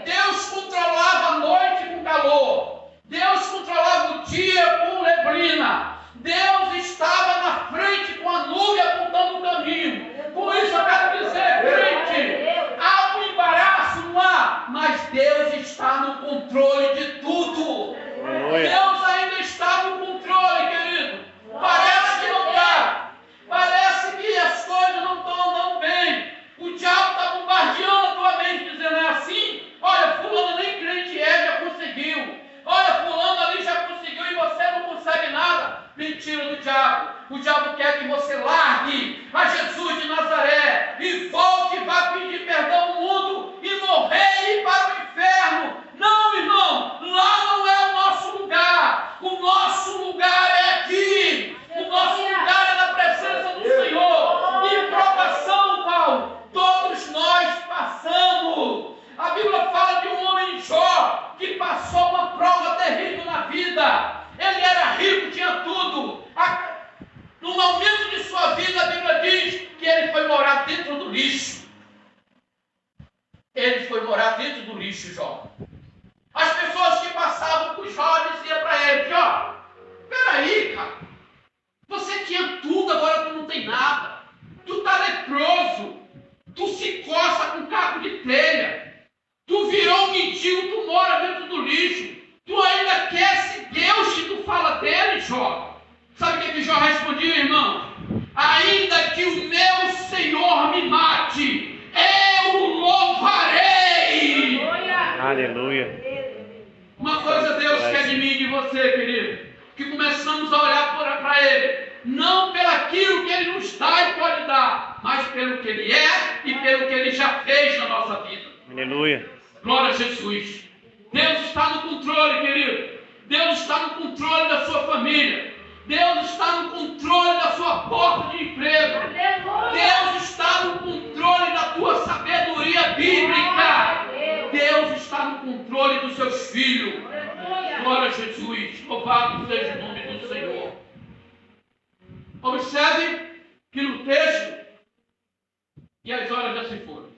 S1: Deus controlava a noite com calor. Deus controlava o dia com neblina. Deus estava na frente com a nuvem apontando o caminho. Com isso eu quero dizer, crente, há um embaraço no ar, mas Deus está no controle de tudo. Deus ainda está no controle, querido. Parece que não está. Parece que as coisas não estão andando bem. O diabo está bombardeando a tua mente, dizendo: é assim? Olha, fulano nem crente já conseguiu. Olha, fulano ali já conseguiu e você não consegue nada. Mentira, não no lixo. Ele foi morar dentro do lixo, Jó. As pessoas que passavam por Jó diziam para ele: Jó, peraí, cara, você tinha tudo, agora tu não tem nada. Tu tá leproso, tu se coça com caco de telha, tu virou um mendigo, tu mora dentro do lixo, tu ainda quer esse Deus que tu fala dele, Jó? Sabe o que Jó respondia, irmão? Ainda que o meu Senhor me mate, eu o louvarei.
S2: Aleluia.
S1: Uma coisa Deus quer de mim e de você, querido, que começamos a olhar para Ele, não pelaquilo que Ele nos dá e pode dar, mas pelo que Ele é e pelo que Ele já fez na nossa vida.
S2: Aleluia.
S1: Glória a Jesus. Deus está no controle, querido. Deus está no controle da sua família. Deus está no controle da sua porta de emprego. Deus está no controle da tua sabedoria bíblica. Deus está no controle dos seus filhos. Glória a Jesus. Louvado seja o nome do Senhor. Observe que no texto, e as horas já se foram.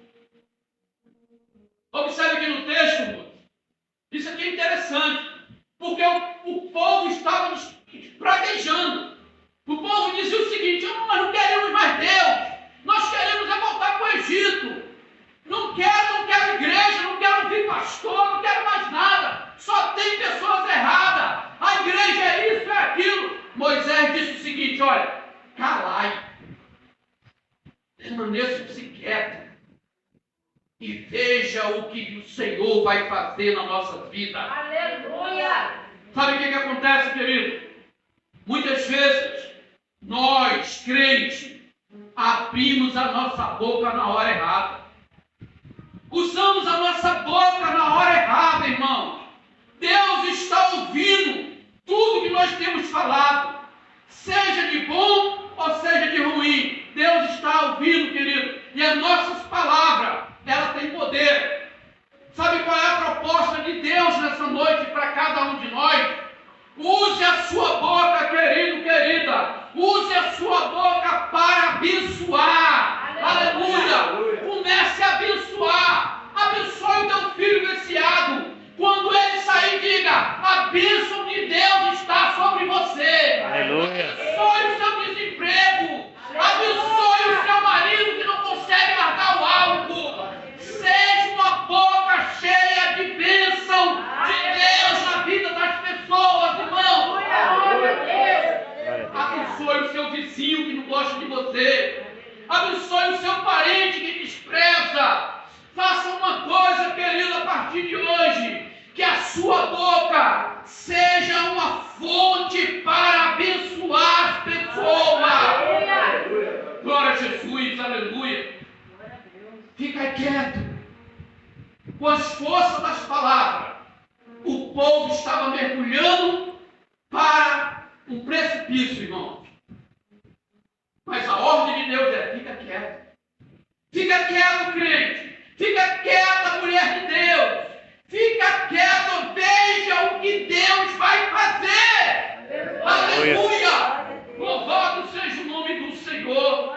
S1: Observe que no texto, isso aqui é interessante, porque o povo estava praguejando. O povo dizia o seguinte: nós não queremos mais Deus, nós queremos é voltar para o Egito. Não quero igreja, não quero ouvir pastor, não quero mais nada. Só tem pessoas erradas. A igreja é isso, é aquilo. Moisés disse o seguinte: olha, calai, permaneça-se quieto e veja o que o Senhor vai fazer na nossa vida.
S3: Aleluia!
S1: Sabe o que acontece, querido? Muitas vezes, nós, crentes, abrimos a nossa boca na hora errada. Usamos a nossa boca na hora errada, irmão. Deus está ouvindo tudo que nós temos falado, seja de bom ou seja de ruim. Deus está ouvindo, querido. E as nossas palavras, ela tem poder. Sabe qual é a proposta de Deus nessa noite para cada um de nós? Use a sua boca, querido, querida. Use a sua boca para abençoar. Aleluia. Comece a abençoar. Abençoe o teu filho viciado. Quando ele sair, diga: a bênção de Deus está sobre você.
S2: Aleluia.
S1: Abençoe o seu desemprego. Abençoe o seu marido que não consegue largar o álcool. Seja uma boca cheia de bênção de Deus na vida das pessoas, irmão. Abençoe o seu vizinho que não gosta de você. Abençoe o seu parente que despreza. Faça uma coisa, querido, a partir de hoje: que a sua boca seja uma fonte para abençoar as pessoas. Glória a Jesus, aleluia. Fica quieto. Com as forças das palavras, o povo estava mergulhando para um precipício, irmãos. Mas a ordem de Deus é: fica quieto. Fica quieto, crente. Fica quieta, mulher de Deus. Fica quieto, veja o que Deus vai fazer. Aleluia. Louvado seja o nome do Senhor.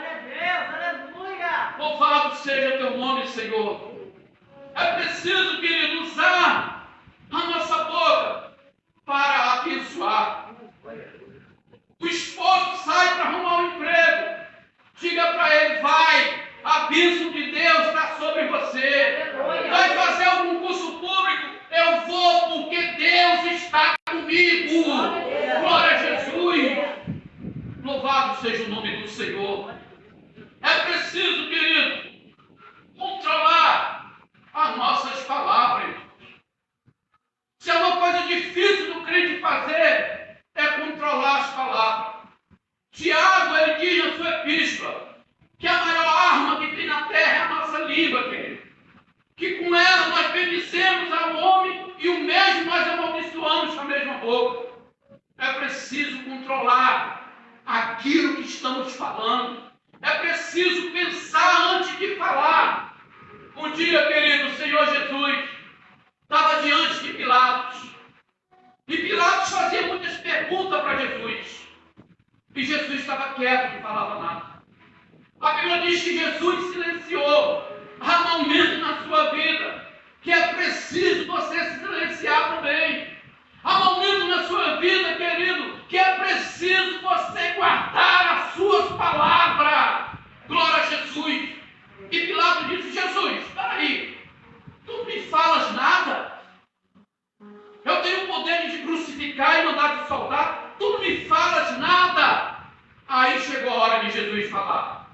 S1: Louvado seja teu nome, Senhor. É preciso, querido, usar a nossa boca para abençoar. O esposo sai para arrumar um emprego. Diga para ele: vai, a bênção de Deus está sobre você. Vai fazer algum curso público? Eu vou, porque Deus está comigo. Glória a Jesus. Louvado seja o nome do Senhor. É preciso, querido, controlar as nossas palavras. Se é uma coisa difícil do crente fazer, é controlar as palavras. Tiago, ele diz na sua epístola que a maior arma que tem na terra é a nossa língua, querido. Que com ela nós bendizemos ao homem e o mesmo nós amaldiçoamos com a mesma boca. É preciso controlar aquilo que estamos falando. É preciso pensar antes de falar. Um dia, querido, o Senhor Jesus estava diante de Pilatos. E Pilatos fazia muitas perguntas para Jesus. E Jesus estava quieto, não falava nada. A Bíblia diz que Jesus Jesus silenciou. Há momentos na sua vida que é preciso você se silenciar também. Há momentos na sua vida, querido, que é preciso você guardar as suas palavras. Glória a Jesus. E Pilatos disse: Jesus, espera aí, tu não me falas nada? Eu tenho o poder de te crucificar e mandar te soltar, tu não me falas nada? Aí chegou a hora de Jesus falar.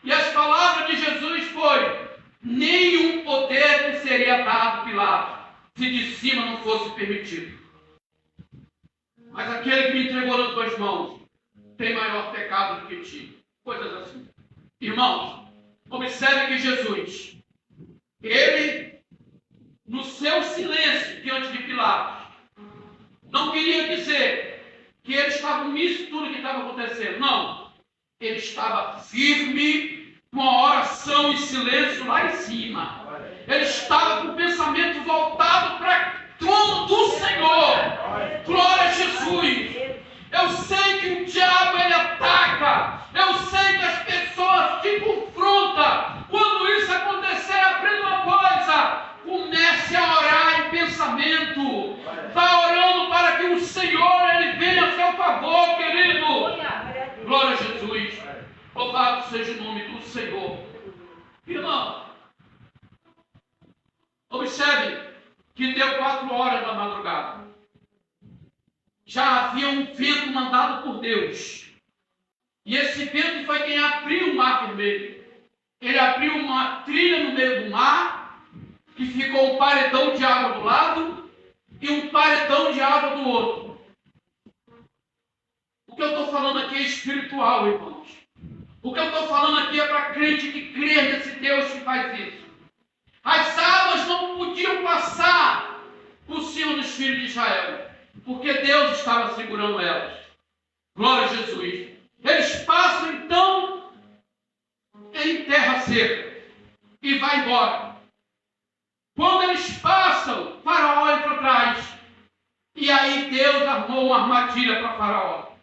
S1: E as palavras de Jesus foi: nenhum poder te seria dado, Pilatos, se de cima não fosse permitido. Mas aquele que me entregou nas tuas mãos tem maior pecado do que ti. Coisas assim. Irmãos, observe que Jesus, ele, no seu silêncio diante de Pilatos, não queria dizer que ele estava nisso tudo que estava acontecendo. Não. Ele estava firme, com a oração e silêncio lá em cima. Ele estava com o pensamento voltado para o trono do Senhor. Glória a Jesus. Eu sei que o diabo ele ataca. Eu sei que as pessoas te confrontam. Quando isso acontecer, aprenda uma coisa: comece a orar em pensamento. Vá orando para que o Senhor ele venha a seu favor, querido. Glória a Jesus. Louvado seja o nome do Senhor. Irmão, observe que deu 4 horas da madrugada. Já havia um vento mandado por Deus. E esse vento foi quem abriu o mar vermelho. Ele abriu uma trilha no meio do mar, que ficou um paredão de água do lado e um paredão de água do outro. O que eu estou falando aqui é espiritual, irmãos. O que eu estou falando aqui é para crente que crê nesse Deus que faz isso. As águas não podiam passar por cima dos filhos de Israel, porque Deus estava segurando elas. Glória a Jesus. Eles passam então em terra seca e vai embora. Quando eles passam, Faraó entra atrás. E aí Deus armou uma armadilha para Faraó.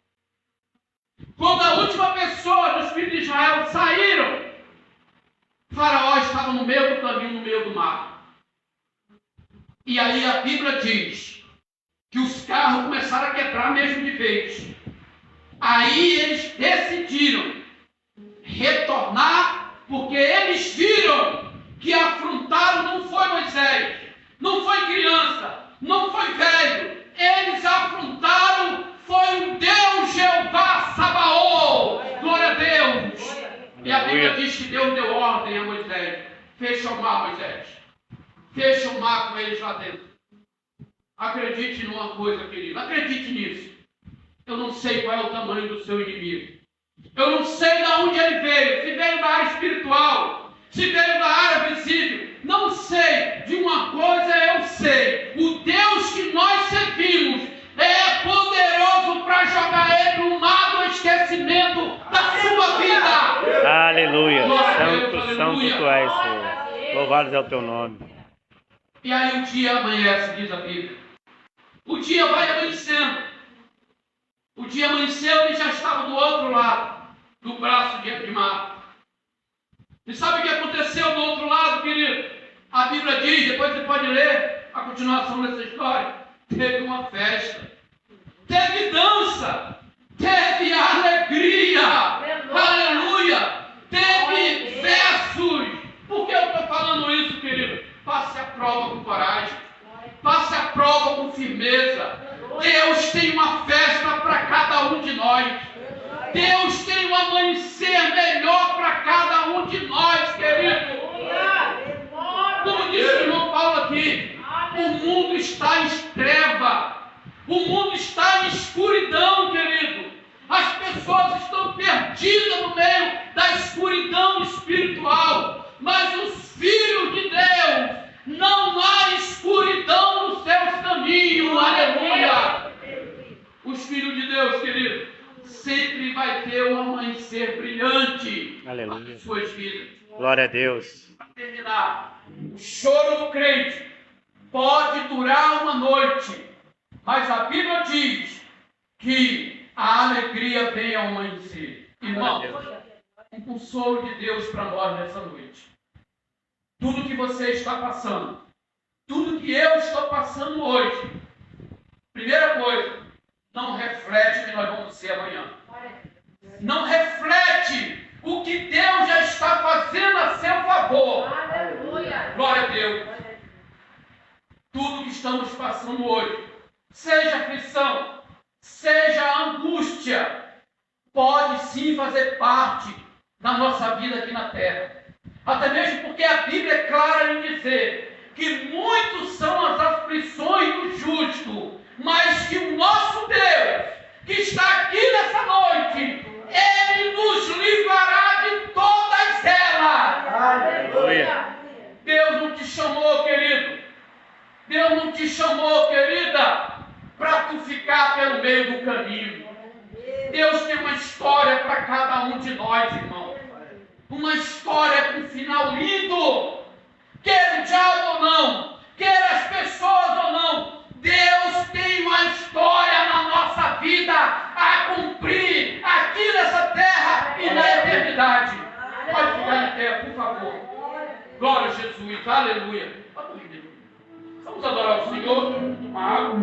S1: Quando a última pessoa dos filhos de Israel saíram, Faraó estava no meio do caminho, no meio do mar. E aí a Bíblia diz que os carros começaram a quebrar mesmo de vez. Aí eles decidiram retornar, porque eles viram que afrontaram não foi Moisés, não foi criança, não foi velho. Eles afrontaram, foi o Deus Jeová Sabaoth. Glória a Deus. E a Bíblia diz que Deus deu ordem a Moisés: fecha o mar, Moisés. Fecha o mar com eles lá dentro. Acredite numa coisa, querido. Acredite nisso. Eu não sei qual é o tamanho do seu inimigo. Eu não sei de onde ele veio. Se veio da área espiritual, se veio da área visível. Não sei. De uma coisa eu sei: o Deus que nós servimos é poderoso para jogar ele no mar do esquecimento da sua vida.
S2: Aleluia.
S1: Deus,
S2: Santo, santo tu és, Senhor. Louvado é o teu nome.
S1: E aí o dia amanhece, diz a Bíblia. O dia vai amanhecendo. O dia amanheceu e já estava do outro lado do braço de mar. E sabe o que aconteceu do outro lado, querido? A Bíblia diz, depois você pode ler a continuação dessa história: teve uma festa, teve dança, teve alegria, aleluia, teve versos. Por que eu estou falando isso, querido? Passe a prova com coragem, passe a prova com firmeza. Deus tem uma festa para cada um de nós. Deus tem um amanhecer melhor para cada um de nós, querido. Como disse o irmão Paulo aqui, o mundo está em treva, o mundo está em escuridão, querido. As pessoas estão perdidas no meio da escuridão espiritual, mas os filhos de Deus, não há escuridão nos seus caminhos, aleluia. Os filhos de Deus, querido, sempre vai ter um amanhecer brilhante nas suas vidas.
S2: Glória a Deus.
S1: Para terminar, o choro do crente pode durar uma noite, mas a Bíblia diz que a alegria vem ao amanhecer. Irmão, um consolo de Deus para nós nessa noite. Tudo que você está passando, tudo que eu estou passando hoje, primeira coisa, não reflete o que nós vamos ser amanhã. Não reflete o que Deus já está fazendo a seu favor. Aleluia. Glória a Deus. Tudo que estamos passando hoje, seja aflição, seja angústia, pode sim fazer parte da nossa vida aqui na terra. Até mesmo porque a Bíblia é clara em dizer que muitos são as aflições do justo, mas que o nosso Deus, que está aqui nessa noite, Ele nos livrará de todas elas.
S2: Aleluia.
S1: Deus não te chamou, querido. Deus não te chamou, querida, para tu ficar pelo meio do caminho. Deus tem uma história para cada um de nós, irmão. Uma história com um final lindo. Quer o diabo ou não, quer as pessoas ou não, Deus tem uma história na nossa vida a cumprir aqui nessa terra e na eternidade. Pode ficar em pé, por favor. Glória a Jesus, aleluia. Vamos adorar o Senhor. Uma água.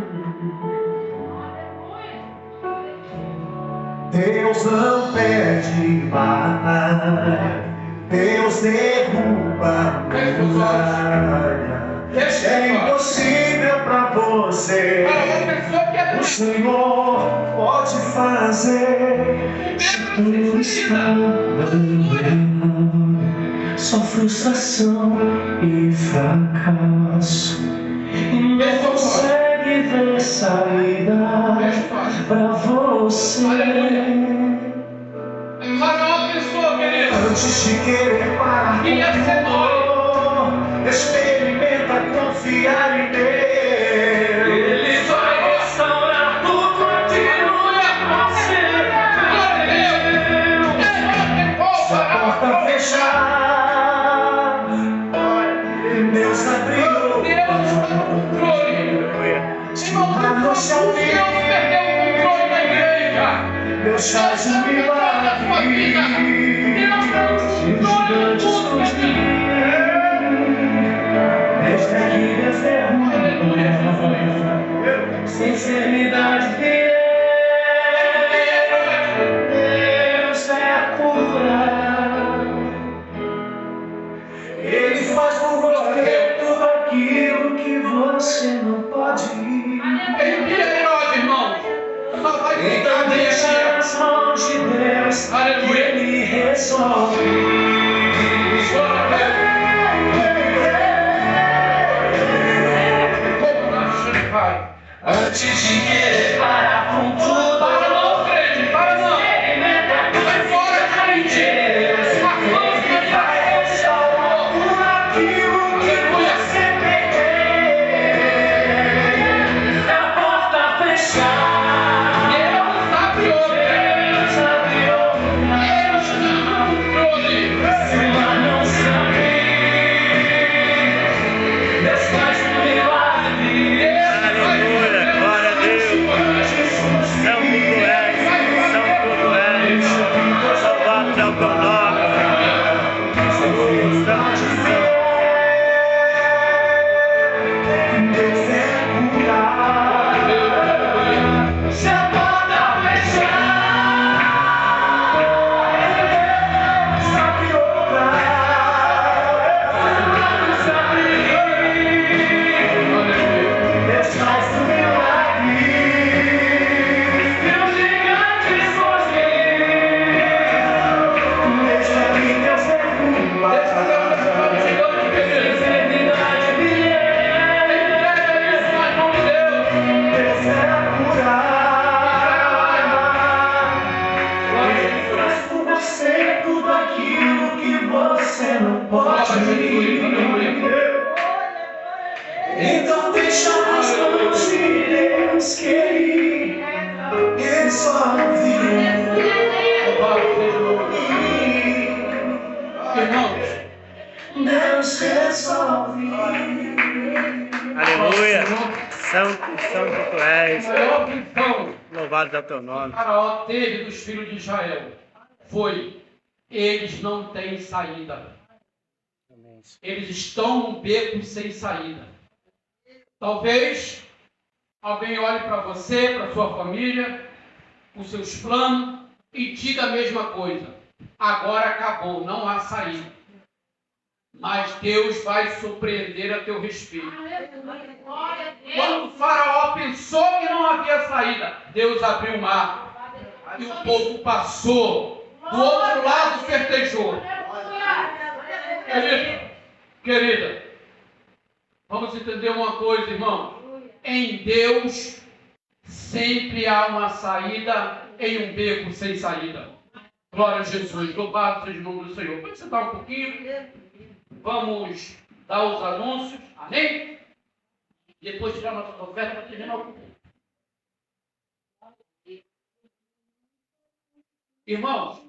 S3: Deus não perde batalha, Deus derruba muralha. É impossível para você, o Senhor pode fazer. Se tudo está dando só frustração e fracasso, e não consegue ver saída pra você.
S1: Para uma pessoa, querido,
S3: Antes de querer parar com experimenta confiar em Deus. Ele vai restaurar tudo aquilo que você perdeu. Se a porta fechar, Deus abriu.
S1: Deus está no controle. Irmão, Deus perdeu o controle da igreja.
S3: Deus faz um milagre.
S1: Deus está no controle de tudo aqui.
S3: Desde aqui Deus derruba sinceridade. Deus é a cura. Ele faz por você tudo aquilo que você não pode.
S1: Ele vira nós, irmãos. Só vai ficar
S3: Então deixa
S1: dia.
S3: nas mãos de Deus.
S1: Aleluia.
S3: Que Ele resolve. Antes de querer parar com tudo,
S1: Para não, crente, para não. Vai fora da Deus.
S3: Ele vai restaurar tudo aquilo que você perdeu. A porta fechar,
S1: Deus abre outra.
S3: Deus abriu.
S1: Deus está no controle.
S3: Se o mar não se abrir, Deus faz um milagre.
S2: Aleluia. Glória a Deus. São tudo és. Louvado é o teu nome.
S3: Deus é curar. Se a porta fechar, Deus abre outra. Se abrir, Deus faz um milagre. Deus gigantes foge. Deixa que Deus derruba. Eternidade vier. Deus é a curar. Ele faz por você tudo aquilo que você não pode. Então deixa nas mãos de Deus que Ele resolve.
S1: Irmãos,
S3: Deus resolve.
S2: Aleluia. Santo tu és.
S1: a maior prisão
S2: Louvado é o teu nome.
S1: que Faraó teve dos filhos de Israel foi eles não têm saída. Eles estão num beco sem saída. Talvez alguém olhe para você, para sua família, os seus planos e diga a mesma coisa. Agora acabou, não há saída. Mas Deus vai surpreender a teu respeito. Quando o faraó pensou que não havia saída, Deus abriu o mar e o povo passou. Do outro lado festejou. Querida, vamos entender uma coisa, irmão. Em Deus sempre há uma saída em um beco sem saída. Glória a Jesus, louvado seja o nome do Senhor. Pode sentar um pouquinho. Vamos dar os anúncios, amém? Depois tirar nossa oferta para terminar o culto. Irmãos,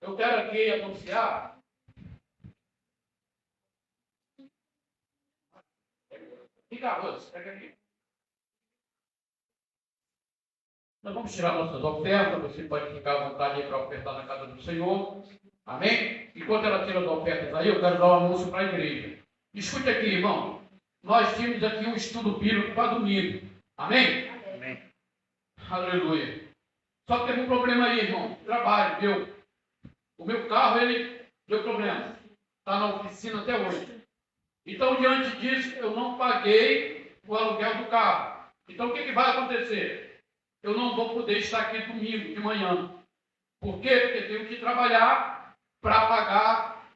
S1: eu quero aqui anunciar. Fica arroz, pega aqui. Nós vamos tirar nossas ofertas, você pode ficar à vontade aí para ofertar na casa do Senhor. Amém? Enquanto ela tira as ofertas aí, eu quero dar um anúncio para a igreja. Escute aqui, irmão. Nós tínhamos aqui um estudo bíblico para domingo. Amém?
S2: Amém.
S1: Aleluia. Só que teve um problema aí, irmão. Trabalho, meu. O meu carro, ele deu problema. Está na oficina até hoje. Então, diante disso, eu não paguei o aluguel do carro. Então, o que vai acontecer? Eu não vou poder estar aqui domingo de manhã. Por quê? Porque eu tenho que trabalhar para pagar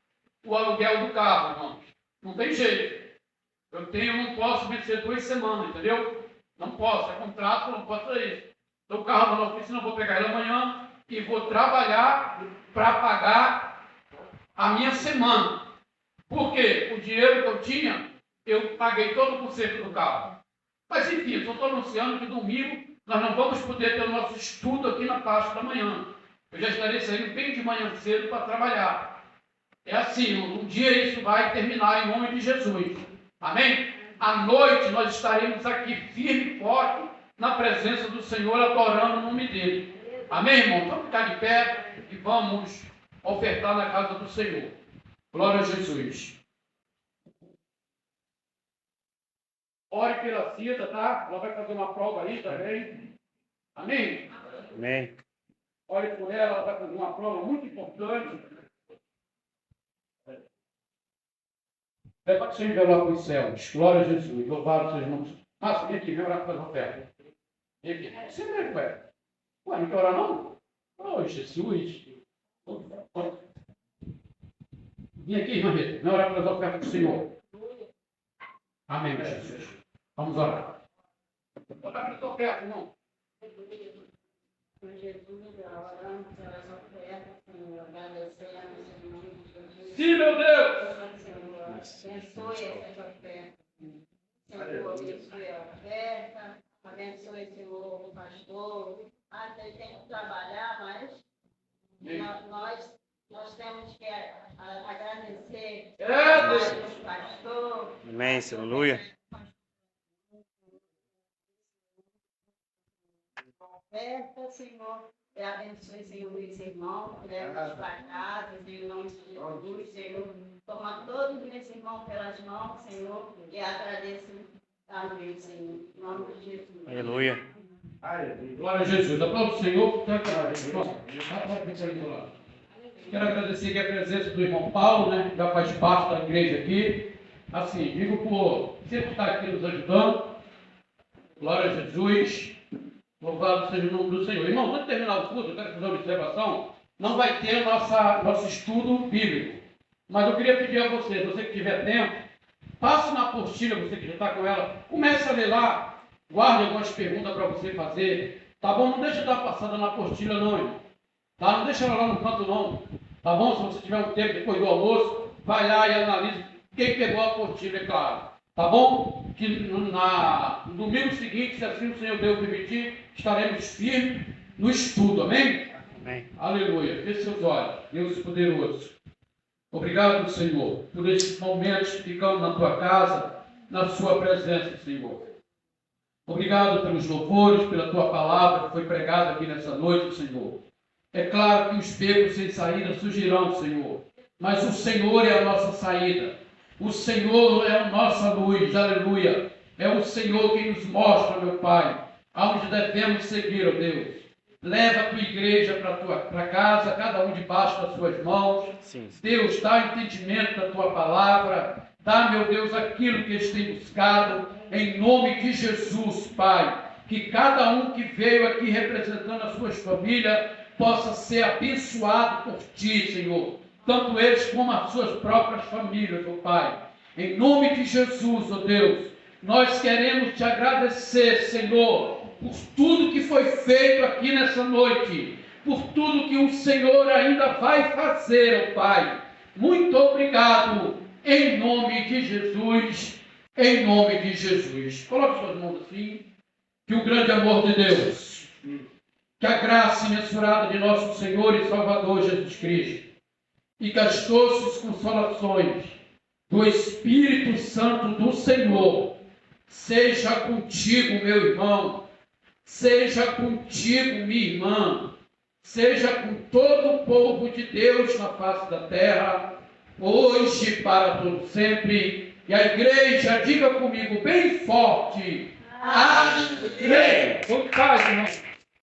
S1: o aluguel do carro, irmãos. Não tem jeito. Não posso vencer 2 semanas, entendeu? Não posso, é contrato, não posso fazer isso. Então o carro na oficina, eu vou pegar ele amanhã e vou trabalhar para pagar a minha semana. Por quê? O dinheiro que eu tinha, eu paguei todo o conserto do carro. Mas enfim, eu só estou anunciando que domingo nós não vamos poder ter o nosso estudo aqui na parte da manhã. Eu já estarei saindo bem de manhã cedo para trabalhar. É assim, um dia isso vai terminar em nome de Jesus. Amém? À noite nós estaremos aqui firme e forte na presença do Senhor, adorando o nome dele. Amém, irmão? Vamos ficar de pé e vamos ofertar na casa do Senhor. Glória a Jesus. Ore pela Cida, tá? Ela vai fazer uma prova aí também. Amém?
S2: Amém.
S1: Ore por ela vai fazer uma prova muito importante. Levante seu envelope os céus. Glória a Jesus. Louvado seja o nome. Márcio, vem aqui, vem orar para fazer oferta. Vem aqui. Você não é oferta. Ué, não quer orar não? Oh, Jesus. Vem aqui, irmã Rita. Vem orar para as ofertas do Senhor. Amém, Jesus. Vamos orar. Orar para as ofertas, irmão.
S4: Jesus, oramos pelas ofertas, Senhor, agradecemos em nome de Jesus.
S1: Sim, meu Deus.
S4: Senhor, abençoe essas ofertas. Senhor, abençoe a oferta, abençoe, Senhor, o pastor. Ele tem que trabalhar, mas nós temos que agradecer ao pastor.
S2: Amém, aleluia.
S4: Oferta, Senhor, e abençoe, Senhor, os irmãos, leva-os para casa, em nome de Jesus, Senhor. Toma todos esses irmãos pelas mãos, Senhor, e agradeço também, Senhor, em nome de Jesus.
S2: Aleluia.
S1: Glória a Jesus. Aplauda o Senhor. Quero agradecer aqui a presença do irmão Paulo, né, que já faz parte da igreja aqui. Assim, digo por sempre estar aqui nos ajudando. Glória a Jesus. Louvado seja o nome do Senhor. Irmão, antes de terminar o culto, eu quero fazer uma observação. Não vai ter nosso estudo bíblico. Mas eu queria pedir a você que tiver tempo, passe na apostila, você que já está com ela, comece a ler lá, guarde algumas perguntas para você fazer. Tá bom? Não deixe de dar passada na apostila não, irmão. Tá? Não deixa ela lá no canto não. Tá bom? Se você tiver um tempo depois do almoço, vai lá e analise quem pegou a apostila, é claro. Tá bom? Que no domingo seguinte, se assim o Senhor Deus permitir, estaremos firmes no estudo. Amém?
S2: Amém.
S1: Aleluia. Feche seus olhos. Deus poderoso. Obrigado, Senhor, por esses momentos ficando na tua casa, na sua presença, Senhor. Obrigado pelos louvores, pela tua palavra que foi pregada aqui nessa noite, Senhor. É claro que os becos sem saída surgirão, Senhor, mas o Senhor é a nossa saída. O Senhor é a nossa luz, aleluia. É o Senhor que nos mostra, meu Pai, aonde devemos seguir, ó Deus. Leva a tua igreja para casa, cada um debaixo das suas mãos.
S2: Sim.
S1: Deus, dá entendimento da tua palavra. Dá, meu Deus, aquilo que eles têm buscado. Em nome de Jesus, Pai. Que cada um que veio aqui representando as suas famílias possa ser abençoado por ti, Senhor. Tanto eles como as suas próprias famílias, ó Pai. Em nome de Jesus, ó Deus, nós queremos te agradecer, Senhor, por tudo que foi feito aqui nessa noite, por tudo que o Senhor ainda vai fazer, ó Pai. Muito obrigado, em nome de Jesus, em nome de Jesus. Coloque suas mãos assim, que o grande amor de Deus, que a graça imensurável de nosso Senhor e Salvador Jesus Cristo, e que as doces consolações do Espírito Santo do Senhor seja contigo, meu irmão, seja contigo, minha irmã, seja com todo o povo de Deus na face da terra, hoje e para todo sempre. E a igreja, diga comigo bem forte: Amém.
S3: Com paz, irmão.